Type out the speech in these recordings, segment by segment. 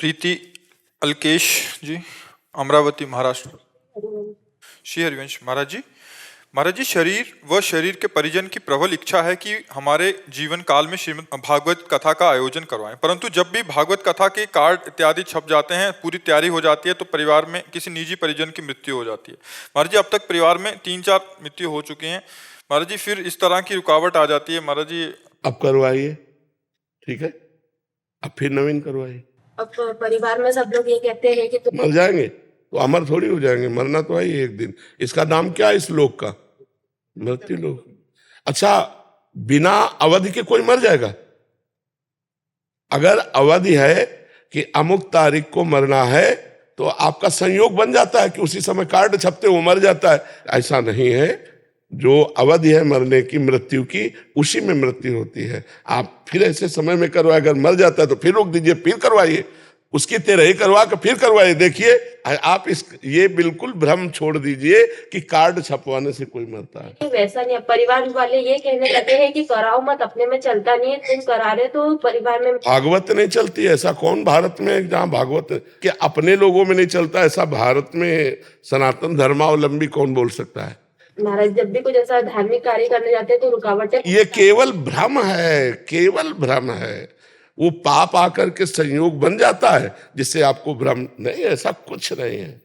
प्रीति अल्केश जी, अमरावती, महाराष्ट्र। श्री हरिवंश महाराज जी, शरीर व शरीर के परिजन की प्रबल इच्छा है कि हमारे जीवन काल में श्रीमद् भागवत कथा का आयोजन करवाएं, परंतु जब भी भागवत कथा के कार्ड इत्यादि छप जाते हैं, पूरी तैयारी हो जाती है, तो परिवार में किसी निजी परिजन की मृत्यु हो जाती है। महाराज जी, अब तक परिवार में 3-4 मृत्यु हो चुकी हैं महाराज जी, फिर इस तरह की रुकावट आ जाती है महाराज जी। अब करवाइए, ठीक है, अब फिर नवीन करवाइए। अब परिवार में सब लोग ये कहते हैं कि मर जाएंगे तो अमर थोड़ी हो जाएंगे, मरना तो है ही एक दिन। इसका नाम क्या है इस लोक का? मृत्यु लोक। अच्छा, बिना अवधि के कोई मर जाएगा? अगर अवधि है कि अमुक तारीख को मरना है तो आपका संयोग बन जाता है कि उसी समय कार्ड छपते वो मर जाता है। ऐसा नहीं है, जो अवधि है मरने की, मृत्यु की, उसी में मृत्यु होती है। आप फिर ऐसे समय में करवाए, अगर मर जाता है तो फिर रोक दीजिए, फिर करवाइए, उसकी तेरही करवा के फिर करवाइए। देखिए आप ये बिल्कुल भ्रम छोड़ दीजिए कि कार्ड छपवाने से कोई मरता है। वैसा नहीं है, परिवार वाले ये कहने लगे हैं कि कराओ मत, अपने में चलता नहीं है, तुम करा रहे तो परिवार में। भागवत नहीं चलती, ऐसा कौन भारत में है जहाँ भागवत के अपने लोगों में नहीं चलता? ऐसा भारत में सनातन धर्मावलंबी कौन बोल सकता है? महाराज, जब भी कुछ ऐसा धार्मिक कार्य करने जाते हैं तो रुकावटें। ये केवल भ्रम है, केवल भ्रम है। वो पाप आकर के संयोग बन जाता है जिससे आपको भ्रम। नहीं, ऐसा कुछ नहीं है।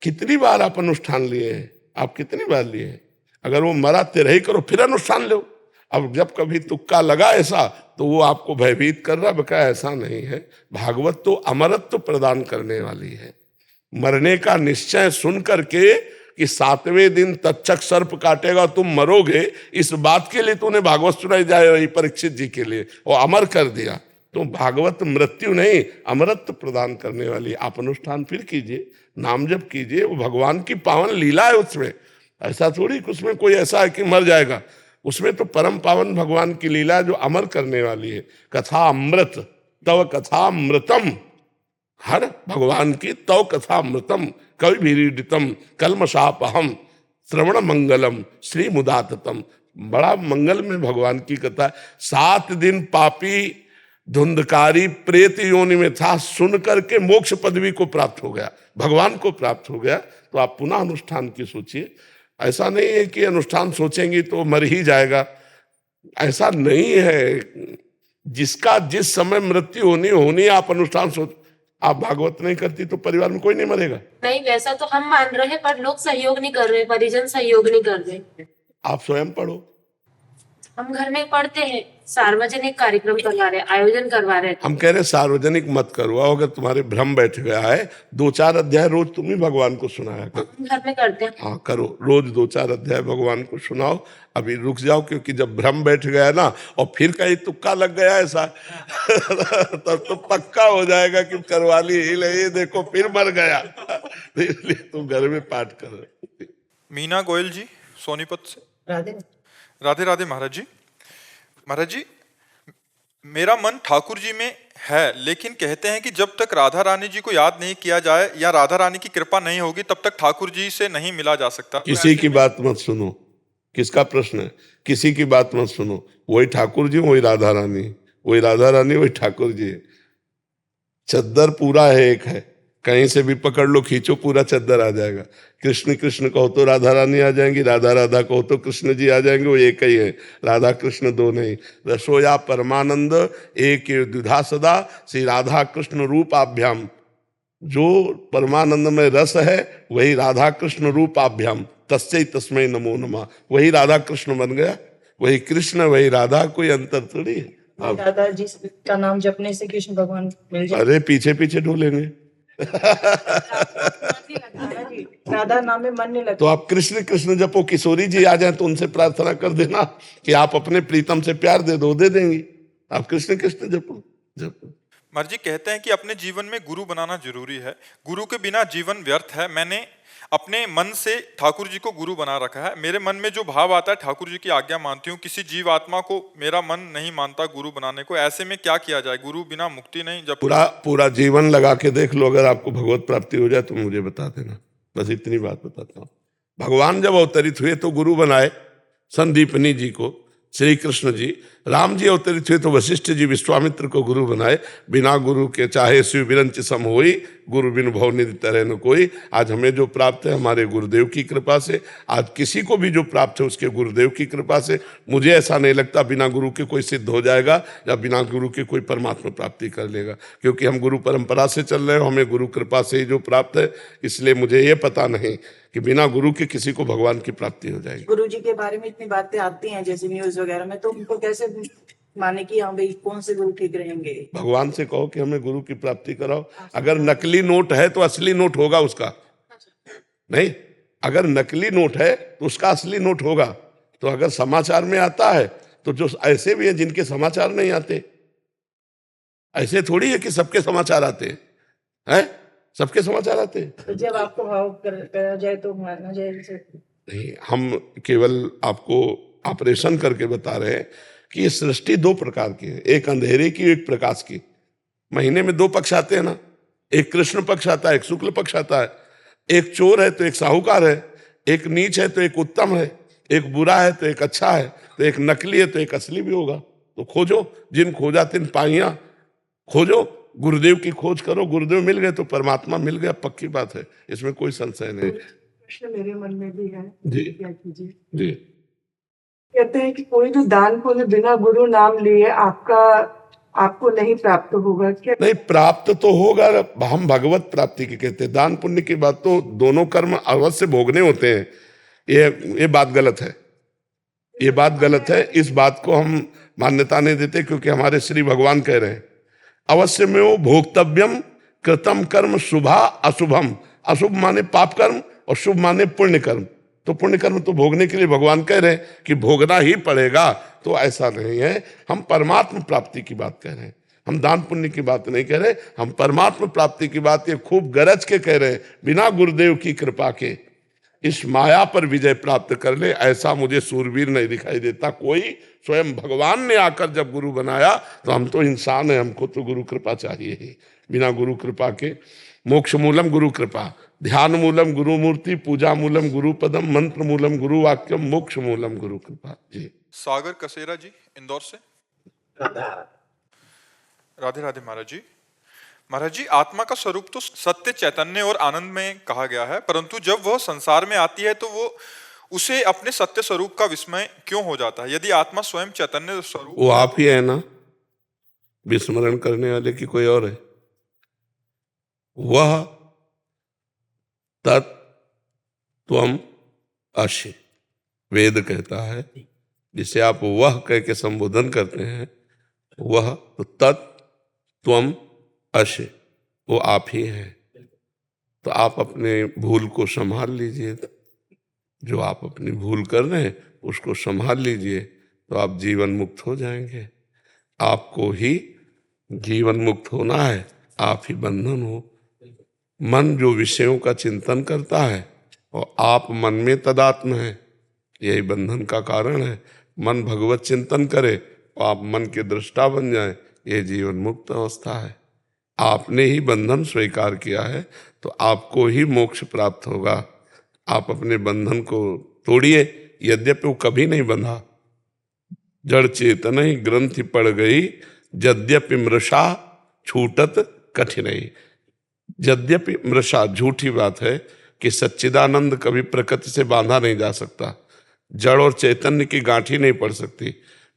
कितनी बार आप अनुष्ठान लिए हैं? आप कितनी बार लिए हैं? अगर वो मरा तेरही करो, फिर अनुष्ठान लो। अब जब कभी तुक्का लगा ऐसा तो वो आपको भयभीत कर रहा, बका ऐसा नहीं है। भागवत तो अमरत्व प्रदान करने वाली है। मरने का निश्चय सुन करके कि 7वें दिन तक्षक सर्प काटेगा, तुम मरोगे, इस बात के लिए तूने भागवत सुनाई जाए वही परीक्षित जी के लिए, वो अमर कर दिया। तो भागवत मृत्यु नहीं, अमरत्व प्रदान करने वाली। आप अनुष्ठान फिर कीजिए, नाम जप कीजिए, वो भगवान की पावन लीला है उसमें। ऐसा थोड़ी कि उसमें कोई ऐसा है कि मर जाएगा, उसमें तो परम पावन भगवान की लीला है जो अमर करने वाली है। कथा अमृत तव कथा अमृतम, हर भगवान की तव कथा अमृतम कवि भीड़ितम कलमशापहम श्रवण मंगलम श्री मुदाततम। बड़ा मंगल में भगवान की कथा। 7 दिन पापी धुंधकारी प्रेत योनि में था, सुन करके मोक्ष पदवी को प्राप्त हो गया, भगवान को प्राप्त हो गया। तो आप पुनः अनुष्ठान की सोचिए। ऐसा नहीं है कि अनुष्ठान सोचेंगी तो मर ही जाएगा, ऐसा नहीं है। जिसका जिस समय मृत्यु होनी आप अनुष्ठान सोच। आप भागवत नहीं करती तो परिवार में कोई नहीं मरेगा? नहीं, वैसा तो हम मान रहे हैं, पर लोग सहयोग नहीं कर रहे, परिजन सहयोग नहीं कर रहे। आप स्वयं पढ़ो। हम घर में पढ़ते हैं, सार्वजनिक कार्यक्रम करवा रहे, आयोजन करवा रहे। हम कह रहे सार्वजनिक मत करवाओ। अगर तुम्हारे भ्रम बैठ गया है, 2-4 अध्याय रोज तुम ही भगवान को सुनाया करो। हम घर में करते हैं। हाँ करो, रोज 2-4 अध्याय भगवान को सुनाओ। अभी रुक जाओ, क्योंकि जब भ्रम बैठ गया ना और फिर कहीं तुक्का लग गया ऐसा तब तो पक्का हो जाएगा कि करवाली ही ले, ये देखो फिर मर गया। इसलिए तुम घर में पाठ करो। मीना गोयल जी, सोनीपत से। राधे राधे महाराज जी, मेरा मन ठाकुर जी में है, लेकिन कहते हैं कि जब तक राधा रानी जी को याद नहीं किया जाए या राधा रानी की कृपा नहीं होगी तब तक ठाकुर जी से नहीं मिला जा सकता। किसी की बात मत सुनो। किसका प्रश्न है? किसी की बात मत सुनो। वही ठाकुर जी, वही राधा रानी, वही राधा रानी, वही ठाकुर जी। चद्दर पूरा है, एक है, कहीं से भी पकड़ लो, खींचो, पूरा चद्दर आ जाएगा। कृष्ण कृष्ण कहो तो राधा रानी आ जाएंगी, राधा राधा कहो तो कृष्ण जी आ जाएंगे। वो एक ही है, राधा कृष्ण दो नहीं। रसोया परमानंद एक द्विधा सदा, श्री राधा कृष्ण रूपाभ्याम। जो परमानंद में रस है वही राधा कृष्ण रूपाभ्याम, तस्मै तस्मै नमो नमः। वही राधा कृष्ण बन गया, वही कृष्ण वही राधा, कोई अंतर थोड़ी है। दादाजी का नाम जपने से कृष्ण भगवान मिल जाए। अरे पीछे पीछे ढूंढेंगे। राधा नाम में मन नहीं लगता। तो आप कृष्ण कृष्ण जपो, किशोरी जी आ जाए तो उनसे प्रार्थना कर देना कि आप अपने प्रीतम से प्यार दे दो, दे देंगी। आप कृष्ण कृष्ण जपो। महाराज जी कहते हैं कि अपने जीवन में गुरु बनाना जरूरी है, गुरु के बिना जीवन व्यर्थ है। मैंने अपने मन से ठाकुर जी को गुरु बना रखा है। मेरे मन में जो भाव आता है ठाकुर जी की आज्ञा मानती हूँ। किसी जीव आत्मा को मेरा मन नहीं मानता गुरु बनाने को। ऐसे में क्या किया जाए? गुरु बिना मुक्ति नहीं। जब पूरा जीवन लगा के देख लो, अगर आपको भगवत प्राप्ति हो जाए तो मुझे बता देना। बस इतनी बात बताता हूँ। भगवान जब अवतरित हुए तो गुरु बनाए संदीपनी जी को, श्री कृष्ण जी, राम जी अवतरित हुए तो वशिष्ठ जी विश्वामित्र को गुरु बनाए। बिना गुरु के चाहे शिव बिरंच सम होई, गुरु बिन भव निधि तरह न कोई। आज हमें जो प्राप्त है हमारे गुरुदेव की कृपा से, आज किसी को भी जो प्राप्त है उसके गुरुदेव की कृपा से। मुझे ऐसा नहीं लगता बिना गुरु के कोई सिद्ध हो जाएगा या बिना गुरु के कोई परमात्मा प्राप्ति कर लेगा, क्योंकि हम गुरु परंपरा से चल रहे हो, हमें गुरु कृपा से ही जो प्राप्त है। इसलिए मुझे ये पता नहीं कि बिना गुरु के किसी को भगवान की प्राप्ति हो जाएगी। गुरु जी के बारे में इतनी बातें आती हैं जैसे न्यूज वगैरह में, तो उनको कैसे माने कि हाँ भाई कौन से गुरु ठीक रहेंगे? भगवान से कहो कि हमें गुरु की प्राप्ति कराओ। अगर नकली नोट है तो असली नोट होगा उसका, नहीं? अगर नकली नोट है तो उसका असली नोट होगा। तो अगर समाचार में आता है तो जो ऐसे भी हैं जिनके समाचार नहीं आते, ऐसे थोड़ी है कि सबके समाचार आते हैं, सबके समाचार आते हैं। तो जब आपको भाव करा जाए तो मानना जाए इसे? नहीं, हम केवल आपको ऑपरेशन करके बता रहे हैं कि ये सृष्टि दो प्रकार की है, एक अंधेरे की, एक प्रकाश की। महीने में दो पक्ष आते हैं ना, एक कृष्ण पक्ष आता है, एक शुक्ल पक्ष आता है। एक चोर है तो एक साहूकार है, एक नीच है तो एक उत्तम है, एक बुरा है तो एक अच्छा है, तो एक नकली है तो एक असली भी होगा। तो खोजो, जिन खोजा तिन पाइया, खोजो, गुरुदेव की खोज करो। गुरुदेव मिल गए तो परमात्मा मिल गया, पक्की बात है, इसमें कोई संशय नहीं। प्रश्न मेरे मन में भी है, जी क्या कीजिए। जी। कहते हैं कि कोई भी दान पुण्य बिना गुरु नाम लिए आपको नहीं प्राप्त होगा, क्या? नहीं, प्राप्त तो होगा। हम भगवत प्राप्ति की कहते हैं, दान पुण्य की बात तो दोनों कर्म अवश्य भोगने होते हैं। ये बात गलत है, ये बात गलत है। इस बात को हम मान्यता नहीं देते, क्योंकि हमारे श्री भगवान कह रहे हैं अवश्य में वो भोक्तव्यम कृतम कर्म शुभा अशुभम। अशुभ माने पाप कर्म और शुभ माने पुण्य कर्म। तो पुण्य कर्म तो भोगने के लिए भगवान कह रहे हैं कि भोगना ही पड़ेगा। तो ऐसा नहीं है, हम परमात्मा प्राप्ति की बात कह रहे हैं, हम दान पुण्य की बात नहीं कह रहे, हम परमात्मा प्राप्ति की बात ये खूब गरज के कह रहे हैं। बिना गुरुदेव की कृपा के इस माया पर विजय प्राप्त कर ले, ऐसा मुझे सूरवीर नहीं दिखाई देता कोई। स्वयं भगवान ने आकर जब गुरु बनाया तो हम तो इंसान हैं, हमको तो गुरु कृपा चाहिए ही। बिना गुरु कृपा के मोक्ष मूलम गुरु कृपा, ध्यान मूलम गुरु मूर्ति, पूजा मूलम गुरु पदम, मंत्र मूलम गुरु वाक्यम, मोक्ष मूलम गुरु कृपा। जी। सागर कसेरा जी, इंदौर से। राधे राधे महाराज जी। महाराज जी, आत्मा का स्वरूप तो सत्य, चैतन्य और आनंद में कहा गया है, परंतु जब वह संसार में आती है तो वो उसे अपने सत्य स्वरूप का विस्मय क्यों हो जाता है? यदि आत्मा स्वयं चैतन्य स्वरूप, वो आप ही है ना, विस्मरण करने वाले की कोई और है? वह तत्त्वम असि, वेद कहता है। जिसे आप वह कह के संबोधन करते हैं, वह तो तत्त्वम असि, वो आप ही हैं। तो आप अपने भूल को संभाल लीजिए, जो आप अपनी भूल कर रहे हैं उसको संभाल लीजिए, तो आप जीवन मुक्त हो जाएंगे। आपको ही जीवन मुक्त होना है, आप ही बंधन हो। मन जो विषयों का चिंतन करता है और आप मन में तदात्म है, यही बंधन का कारण है। मन भगवत चिंतन करे और आप मन के दृष्टा बन जाए, ये जीवन मुक्त अवस्था है। आपने ही बंधन स्वीकार किया है तो आपको ही मोक्ष प्राप्त होगा। आप अपने बंधन को तोड़िए, यद्यपि वो कभी नहीं बंधा। जड़ चेतन ही ग्रंथि पड़ गई, यद्यपि मृषा छूटत कठिनाई। यद्यपि मृषा, झूठी बात है कि सच्चिदानंद कभी प्रकृति से बांधा नहीं जा सकता। जड़ और चैतन्य की गांठी नहीं पड़ सकती,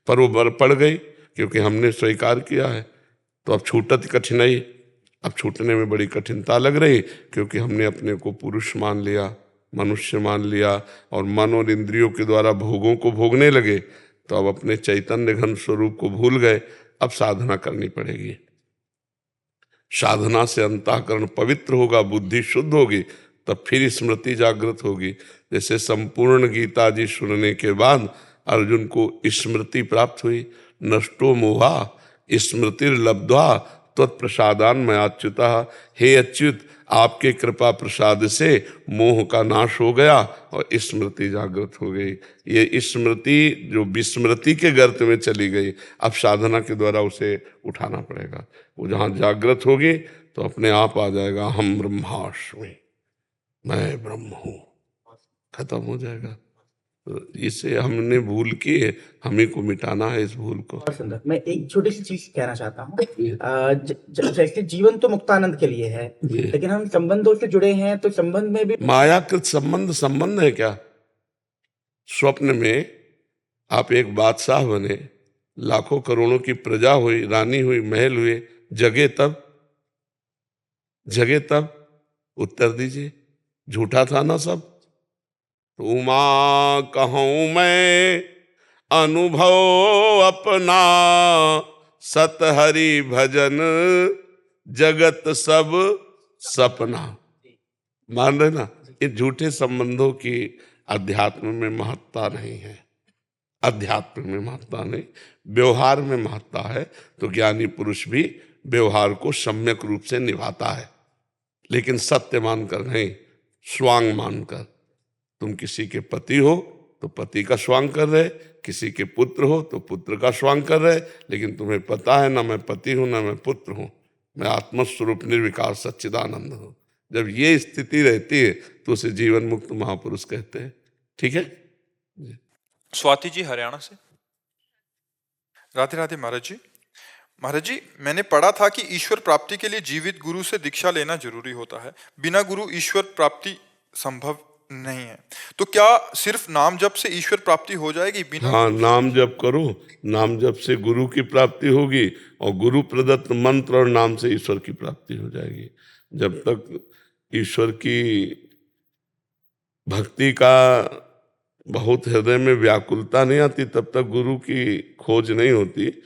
पर वो पड़ गई क्योंकि हमने स्वीकार किया है। तो अब छूटत कठिनाई, अब छूटने में बड़ी कठिनता लग रही, क्योंकि हमने अपने को पुरुष मान लिया, मनुष्य मान लिया और मन और इंद्रियों के द्वारा भोगों को भोगने लगे। तो अब अपने चैतन्य घन स्वरूप को भूल गए। अब साधना करनी पड़ेगी। साधना से अंतःकरण पवित्र होगा, बुद्धि शुद्ध होगी, तब फिर स्मृति जागृत होगी। जैसे संपूर्ण गीता जी सुनने के बाद अर्जुन को स्मृति प्राप्त हुई। नष्टो मोहा स्मृतिर्लब्ध्वा त्वत्प्रसादान मयाच्युता। हे अच्युत, आपके कृपा प्रसाद से मोह का नाश हो गया और स्मृति जागृत हो गई। ये स्मृति जो विस्मृति के गर्त में चली गई, अब साधना के द्वारा उसे उठाना पड़ेगा। वो जहाँ जागृत होगी तो अपने आप आ जाएगा, हम ब्रह्मास्मि, मैं ब्रह्म हूँ, खत्म हो जाएगा। तो इसे हमने भूल की है, हम ही को मिटाना है इस भूल को। और सुंदर, मैं एक छोटी सी चीज कहना चाहता हूँ। जैसे जीवन तो मुक्तानंद के लिए है, लेकिन हम संबंधों से जुड़े हैं, तो संबंध में भी मायाकृत संबंध है क्या? स्वप्न में आप एक बादशाह बने, लाखों करोड़ों की प्रजा हुई, रानी हुई, महल हुए, जगे तब उत्तर दीजिए, झूठा था ना सब? तो उमा कहूं मैं अनुभव अपना, सत हरि भजन जगत सब सपना। मान रहे ना? ये झूठे संबंधों की अध्यात्म में महत्ता नहीं है, अध्यात्म में महत्ता नहीं, व्यवहार में महत्ता है। तो ज्ञानी पुरुष भी व्यवहार को सम्यक रूप से निभाता है, लेकिन सत्य मानकर नहीं, स्वांग मानकर। तुम किसी के पति हो तो पति का स्वांग कर रहे, किसी के पुत्र हो तो पुत्र का स्वांग कर रहे, लेकिन तुम्हें पता है ना मैं पति हूं ना मैं पुत्र हूं, मैं आत्मस्वरूप निर्विकार सच्चिदानंद हूं। जब ये स्थिति रहती है तो उसे जीवन मुक्त महापुरुष कहते हैं। ठीक है। स्वाति जी हरियाणा से। राधे राधे महाराज जी। महाराज जी, मैंने पढ़ा था कि ईश्वर प्राप्ति के लिए जीवित गुरु से दीक्षा लेना जरूरी होता है, बिना गुरु ईश्वर प्राप्ति संभव नहीं है। तो क्या सिर्फ नाम जप से ईश्वर प्राप्ति हो जाएगी बिना? हाँ, नाम जप करो, नाम जप से गुरु की प्राप्ति होगी, और गुरु प्रदत्त मंत्र और नाम से ईश्वर की प्राप्ति हो जाएगी। जब तक ईश्वर की भक्ति का बहुत हृदय में व्याकुलता नहीं आती, तब तक गुरु की खोज नहीं होती।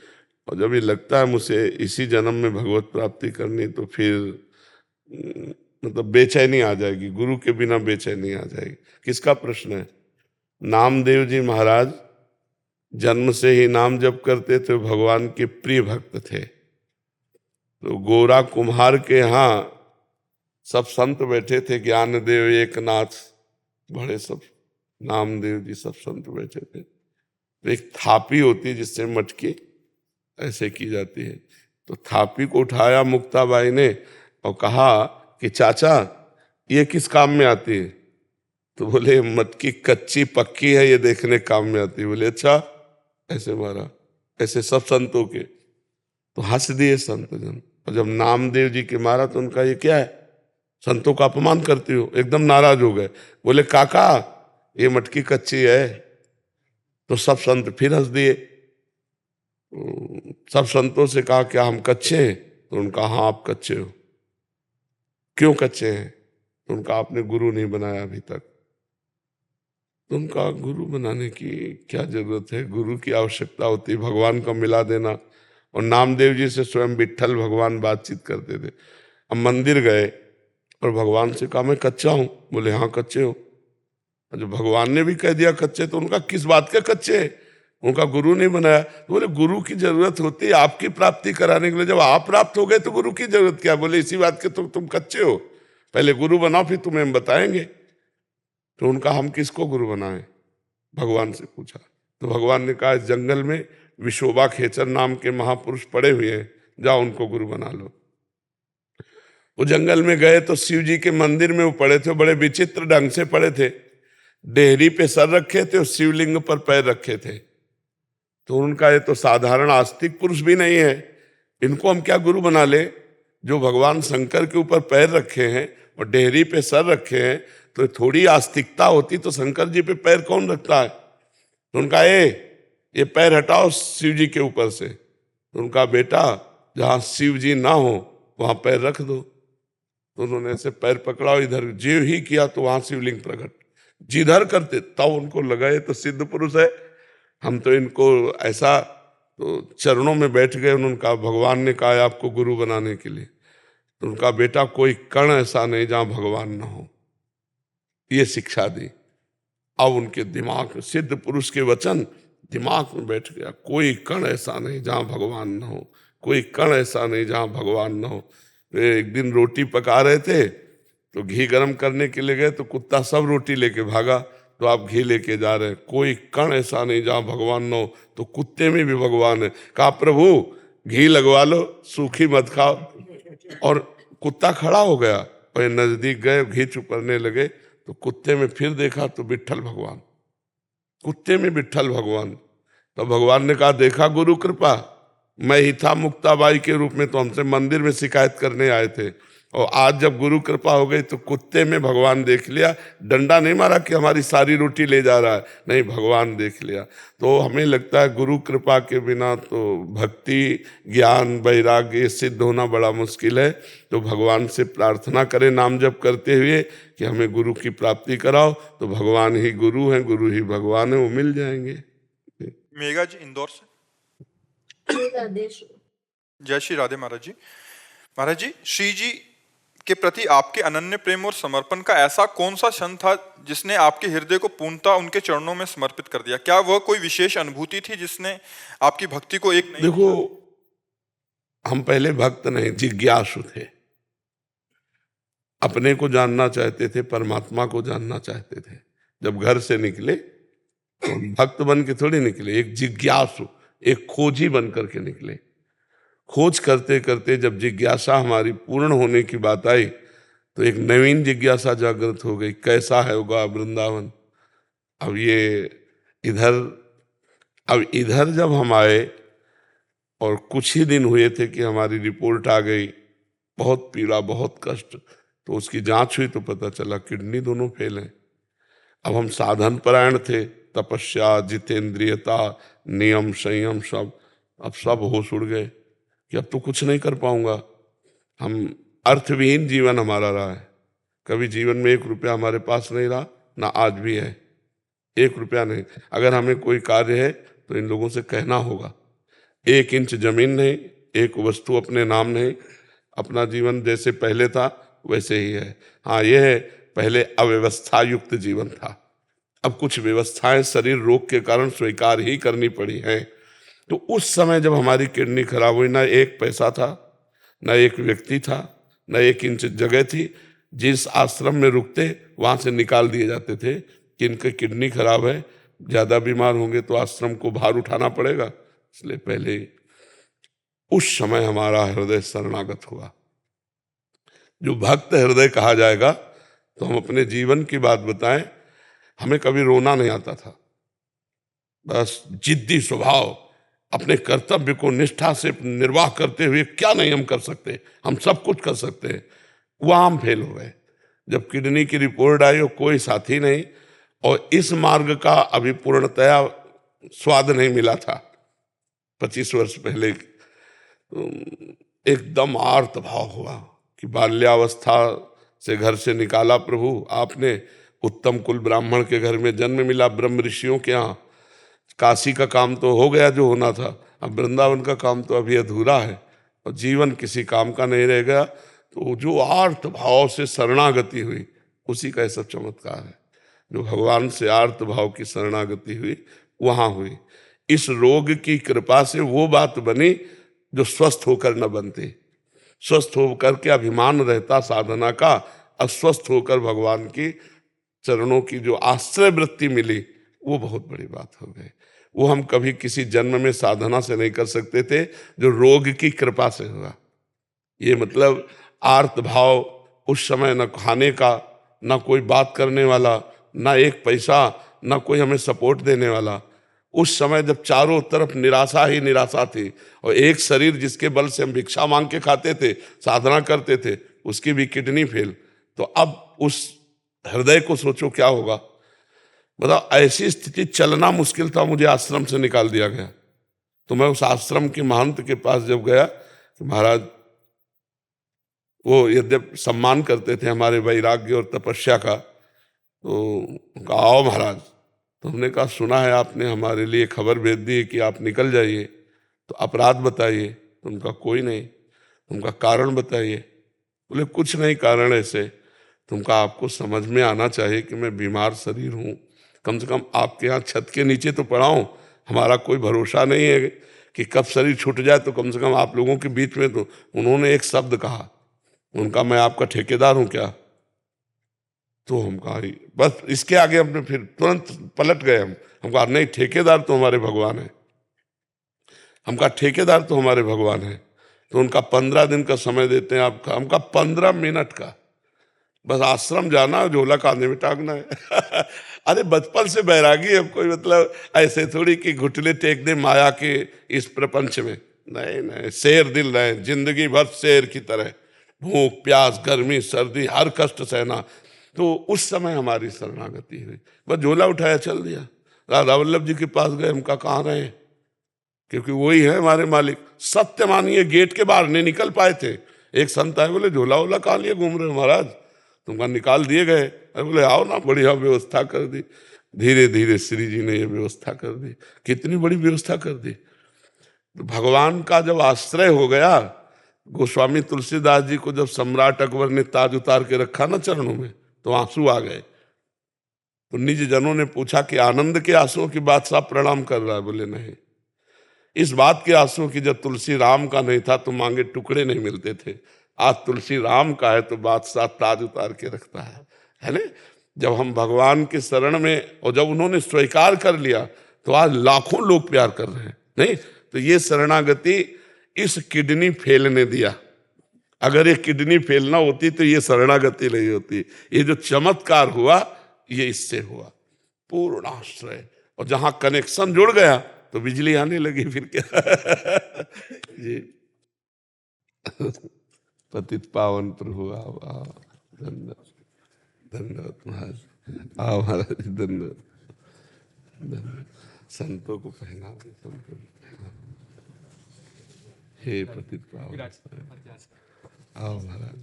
और जब ये लगता है मुझे इसी जन्म में भगवत प्राप्ति करनी, तो फिर मतलब बेचैनी आ जाएगी, गुरु के बिना बेचैनी आ जाएगी। किसका प्रश्न है? नामदेव जी महाराज जन्म से ही नाम जप करते थे, भगवान के प्रिय भक्त थे। तो गोरा कुम्हार के यहाँ सब संत बैठे थे, ज्ञानदेव एकनाथ, बड़े सब नामदेव जी सब संत बैठे थे। तो एक थापी होती है जिससे मटकी ऐसे की जाती है, तो थापी को उठाया मुक्ताबाई ने और कहा कि चाचा ये किस काम में आती है? तो बोले मटकी कच्ची पक्की है, ये देखने काम में आती है। बोले अच्छा, ऐसे मारा, ऐसे सब संतों के। तो हंस दिए संत जन। और जब नामदेव जी के मारा तो उनका ये क्या है, संतों का अपमान करते हो, एकदम नाराज हो गए। बोले काका ये मटकी कच्ची है। तो सब संत फिर हंस दिए। सब संतों से कहा क्या हम कच्चे हैं? तो उनका हाँ आप कच्चे हो। क्यों कच्चे हैं? तो उनका आपने गुरु नहीं बनाया अभी तक। तो उनका गुरु बनाने की क्या जरूरत है? गुरु की आवश्यकता होती है भगवान का मिला देना। और नामदेव जी से स्वयं विट्ठल भगवान बातचीत करते थे। अब मंदिर गए और भगवान से कहा मैं कच्चा हूं। बोले हाँ कच्चे हो। जो भगवान ने भी कह दिया कच्चे, तो उनका किस बात के कच्चे हैं? उनका गुरु नहीं बनाया। तो बोले गुरु की जरूरत होती है आपकी प्राप्ति कराने के लिए, जब आप प्राप्त हो गए तो गुरु की जरूरत क्या? बोले इसी बात के तो तुम कच्चे हो, पहले गुरु बनाओ फिर तुम्हें हम बताएंगे। तो उनका हम किसको गुरु बनाएं? भगवान से पूछा। तो भगवान ने कहा इस जंगल में विशोबा खेचर नाम के महापुरुष पड़े हुए हैं, जाओ उनको गुरु बना लो। वो जंगल में गए तो शिव जी के मंदिर में वो पड़े थे, बड़े विचित्र ढंग से पड़े थे। डेहरी पे सर रखे थे और शिवलिंग पर पैर रखे थे। तो उनका ये तो साधारण आस्तिक पुरुष भी नहीं है, इनको हम क्या गुरु बना ले? जो भगवान शंकर के ऊपर पैर रखे हैं और डेहरी पे सर रखे हैं, तो थोड़ी आस्तिकता होती तो शंकर जी पे पैर कौन रखता है? तो उनका ये पैर हटाओ शिव जी के ऊपर से। तो उनका बेटा जहाँ शिव जी ना हो वहाँ पैर रख दो। तो उन्होंने ऐसे पैर पकड़ा, इधर जीव ही किया तो वहाँ शिवलिंग प्रकट। जिधर करते तब उनको लगा ये तो सिद्ध पुरुष है, हम तो इनको ऐसा। तो चरणों में बैठ गए। उन्होंने कहा भगवान ने कहा आपको गुरु बनाने के लिए। तो उनका बेटा कोई कण ऐसा नहीं जहाँ भगवान ना हो, ये शिक्षा दी। अब उनके दिमाग में सिद्ध पुरुष के वचन दिमाग में बैठ गया। कोई कण ऐसा नहीं जहाँ भगवान न हो, कोई कण ऐसा नहीं जहाँ भगवान न हो। तो एक दिन रोटी पका रहे थे तो घी गर्म करने के लिए गए तो कुत्ता सब रोटी लेके भागा। तो आप घी लेके जा रहे हैं, कोई कण ऐसा नहीं जहाँ भगवान न हो। तो कुत्ते में भी भगवान है। कहा प्रभु घी लगवा लो, सूखी मत खाओ। और कुत्ता खड़ा हो गया और नजदीक गए, घी चुपरने लगे तो कुत्ते में फिर देखा तो विट्ठल भगवान। कुत्ते में विट्ठल भगवान। तो भगवान ने कहा, देखा गुरु कृपा, मैं ही था मुक्ताबाई के रूप में, तो हमसे मंदिर में शिकायत करने आए थे, और आज जब गुरु कृपा हो गई तो कुत्ते में भगवान देख लिया। डंडा नहीं मारा कि हमारी सारी रोटी ले जा रहा है, नहीं, भगवान देख लिया। तो हमें लगता है गुरु कृपा के बिना तो भक्ति, ज्ञान, वैराग्य सिद्ध होना बड़ा मुश्किल है। तो भगवान से प्रार्थना करें नाम जप करते हुए कि हमें गुरु की प्राप्ति कराओ, तो भगवान ही गुरु हैं, गुरु ही भगवान है, वो मिल जाएंगे। मेघा जी इंदौर से। आदेश। जय श्री राधे महाराज जी। महाराज जी, श्री जी के प्रति आपके अनन्य प्रेम और समर्पण का ऐसा कौन सा क्षण था जिसने आपके हृदय को पूर्णतः उनके चरणों में समर्पित कर दिया? क्या वह कोई विशेष अनुभूति थी जिसने आपकी भक्ति को एक नई... देखो, हम पहले भक्त नहीं, जिज्ञासु थे। अपने को जानना चाहते थे, परमात्मा को जानना चाहते थे। जब घर से निकले तो भक्त बन के थोड़ी निकले, एक जिज्ञासु, एक खोजी बन करके निकले। खोज करते करते जब जिज्ञासा हमारी पूर्ण होने की बात आई तो एक नवीन जिज्ञासा जागृत हो गई, कैसा है होगा वृंदावन। अब इधर जब हम आए और कुछ ही दिन हुए थे कि हमारी रिपोर्ट आ गई, बहुत पीड़ा, बहुत कष्ट। तो उसकी जांच हुई तो पता चला किडनी दोनों फेल हैं। अब हम साधन परायण थे, तपस्या, जितेंद्रियता, नियम, संयम, अब सब होश उड़ गए कि अब तो कुछ नहीं कर पाऊंगा। हम अर्थविहीन जीवन हमारा रहा है। कभी जीवन में 1 रुपया हमारे पास नहीं रहा, ना आज भी है। 1 रुपया नहीं। अगर हमें कोई कार्य है तो इन लोगों से कहना होगा। 1 इंच जमीन नहीं, 1 वस्तु अपने नाम नहीं। अपना जीवन जैसे पहले था वैसे ही है। हाँ, यह है, पहले अव्यवस्था युक्त जीवन था, अब कुछ व्यवस्थाएं शरीर रोग के कारण स्वीकार ही करनी पड़ी हैं। तो उस समय जब हमारी किडनी खराब हुई, ना 1 पैसा था, ना 1 व्यक्ति था, ना 1 इंच जगह थी। जिस आश्रम में रुकते वहां से निकाल दिए जाते थे कि इनकी किडनी खराब है, ज्यादा बीमार होंगे तो आश्रम को भार उठाना पड़ेगा। इसलिए पहले उस समय हमारा हृदय शरणागत हुआ। जो भक्त हृदय कहा जाएगा, तो हम अपने जीवन की बात बताएं, हमें कभी रोना नहीं आता था। बस जिद्दी स्वभाव, अपने कर्तव्य को निष्ठा से निर्वाह करते हुए क्या नहीं हम कर सकते, हम सब कुछ कर सकते हैं। वहाँ हम फेल हो गए। जब किडनी की रिपोर्ट आई और कोई साथी नहीं, और इस मार्ग का अभी पूर्णतया स्वाद नहीं मिला था 25 वर्ष पहले, एकदम आर्त भाव हुआ कि बाल्यावस्था से घर से निकाला प्रभु आपने, उत्तम कुल ब्राह्मण के घर में जन्म मिला, ब्रह्म ऋषियों के यहाँ। काशी का काम तो हो गया जो होना था, अब वृंदावन का काम तो अभी अधूरा है, और जीवन किसी काम का नहीं रह गया। तो जो आर्त भाव से शरणागति हुई, उसी का ऐसा चमत्कार है। जो भगवान से आर्त भाव की शरणागति हुई, वहाँ हुई। इस रोग की कृपा से वो बात बनी जो स्वस्थ होकर न बनती। स्वस्थ होकर के अभिमान रहता साधना का, अस्वस्थ होकर भगवान की चरणों की जो आश्रय वृत्ति मिली, वो बहुत बड़ी बात हो गई। वो हम कभी किसी जन्म में साधना से नहीं कर सकते थे, जो रोग की कृपा से हुआ। ये मतलब आर्त भाव, उस समय न खाने का, न कोई बात करने वाला, न 1 पैसा, न कोई हमें सपोर्ट देने वाला। उस समय जब चारों तरफ निराशा ही निराशा थी, और एक शरीर जिसके बल से हम भिक्षा मांग के खाते थे, साधना करते थे, उसकी भी किडनी फेल। तो अब उस हृदय को सोचो क्या होगा। बताओ, ऐसी स्थिति, चलना मुश्किल था, मुझे आश्रम से निकाल दिया गया। तो मैं उस आश्रम के महंत के पास जब गया कि महाराज, वो यद्यप सम्मान करते थे हमारे वैराग्य और तपस्या का, तो कहा आओ महाराज। तो हमने कहा सुना है आपने हमारे लिए खबर भेज दी कि आप निकल जाइए, तो अपराध बताइए। तो उनका कोई नहीं। उनका कारण बताइए। बोले कुछ नहीं कारण ऐसे। तुमका आपको समझ में आना चाहिए कि मैं बीमार शरीर हूँ, कम से कम आपके यहाँ छत के नीचे तो पड़ा हूँ। हमारा कोई भरोसा नहीं है कि कब शरीर छूट जाए, तो कम से कम आप लोगों के बीच में। तो उन्होंने एक शब्द कहा, उनका मैं आपका ठेकेदार हूँ क्या? तो हम कहा बस, इसके आगे हमने फिर तुरंत पलट गए। हम कहा नहीं, ठेकेदार तो हमारे भगवान है। हम कहा ठेकेदार तो हमारे भगवान है। तो उनका 15 दिन का समय देते हैं आपका। हमका 15 मिनट का, बस आश्रम जाना, झोला कांधे में टांगना है। अरे बचपन से बैरागी है कोई, मतलब ऐसे थोड़ी कि घुटने टेक दे माया के इस प्रपंच में। नहीं नहीं, शेर दिल रहे, जिंदगी भर शेर की तरह, भूख प्यास गर्मी सर्दी हर कष्ट सहना। तो उस समय हमारी शरणागति हुई, बस झोला उठाया चल दिया। राधा वल्लभ जी के पास गए, हम कहा कहाँ रहे, क्योंकि वही है हमारे मालिक। सत्य मानिए गेट के बाहर नहीं निकल पाए थे। एक संत आए, बोले झोला वोला कहाँ लिए घूम रहे हो महाराज, तुमका निकाल दिए गए। अरे बोले आओ ना, बढ़िया व्यवस्था कर दी। धीरे धीरे श्री जी ने ये व्यवस्था कर दी, कितनी बड़ी व्यवस्था कर दी। तो भगवान का जब आश्रय हो गया, गोस्वामी तुलसीदास जी को जब सम्राट अकबर ने ताज उतार के रखा ना चरणों में, तो आंसू आ गए। तो निज जनों ने पूछा कि आनंद के आंसुओं की बादशाह प्रणाम कर रहा है? बोले नहीं, इस बात के आंसू की जब तुलसी राम का नहीं था तो मांगे टुकड़े नहीं मिलते थे। आज तुलसी राम का है तो बादशाह ताज उतार के रखता है ना। जब हम भगवान के शरण में, और जब उन्होंने स्वीकार कर लिया, तो आज लाखों लोग प्यार कर रहे हैं। नहीं तो ये शरणागति इस किडनी फेलने दिया। अगर ये किडनी फेलना होती तो ये शरणागति नहीं होती। ये जो चमत्कार हुआ ये इससे हुआ, पूर्ण आश्रय। और जहां कनेक्शन जुड़ गया तो बिजली आने लगी, फिर क्या। जी पतित पावन प्रभु आओ आओ, धन्यवाद धन्यवाद महाराज, आओ महाराज, धन्यवाद धन्यवाद। संतों को पहना दे, संतों को पहना। हे पतित पावन, आओ महाराज।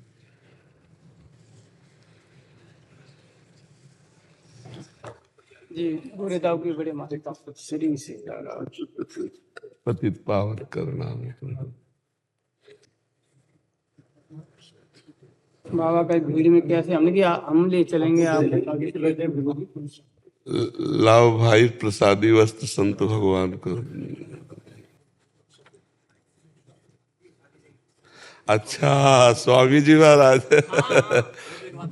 जी गुरुदेव की बड़े माता श्री से पतित पावन करुणा में प्रभु। बाबा का भीड़ में कैसे हमने कि हम ले चलेंगे, आप आगे चले जाए। लाओ भाई प्रसादी वस्त्र संत भगवान को। अच्छा स्वामी जी महाराज,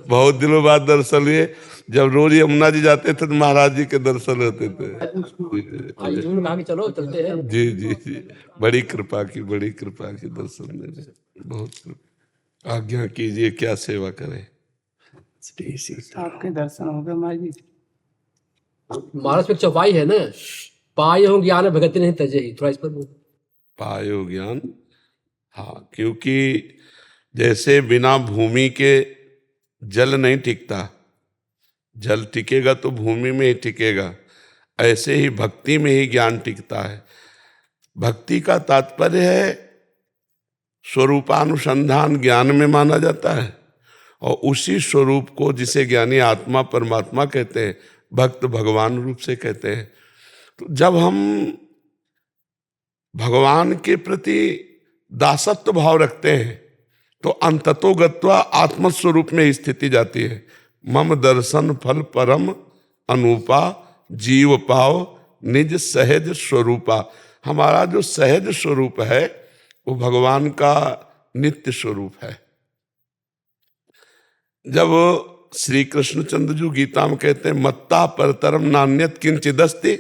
बहुत दिनों बाद दर्शन हुए। जब रोज यमुना जी जाते थे तो महाराज जी के दर्शन होते थे। चलो चलते हैं। जी जी जी, बड़ी कृपा की, बड़ी कृपा की दर्शन देने, बहुत कृपा। आज्ञा कीजिए, क्या सेवा करें। आपके दर्शन हो गए महाराज जी। महाराज पे चौपाई है ना, पाए हो ज्ञान भगत नहीं तजे ही, थोड़ा इस पर बोलो। पायो ज्ञान, हाँ, क्योंकि जैसे बिना भूमि के जल नहीं टिकता, जल टिकेगा तो भूमि में ही टिकेगा, ऐसे ही भक्ति में ही ज्ञान टिकता है। भक्ति का तात्पर्य है स्वरूपानुसंधान, ज्ञान में माना जाता है। और उसी स्वरूप को जिसे ज्ञानी आत्मा परमात्मा कहते हैं, भक्त भगवान रूप से कहते हैं। तो जब हम भगवान के प्रति दासत्व भाव रखते हैं तो अंततो गत्वा आत्मस्वरूप में स्थिति जाती है। मम दर्शन फल परम अनूपा, जीव पाव निज सहज स्वरूपा। हमारा जो सहज स्वरूप है वो भगवान का नित्य स्वरूप है। जब श्री कृष्णचंद्र जी गीता में कहते हैं मत्ता परतरम नान्यत किंचिदस्ति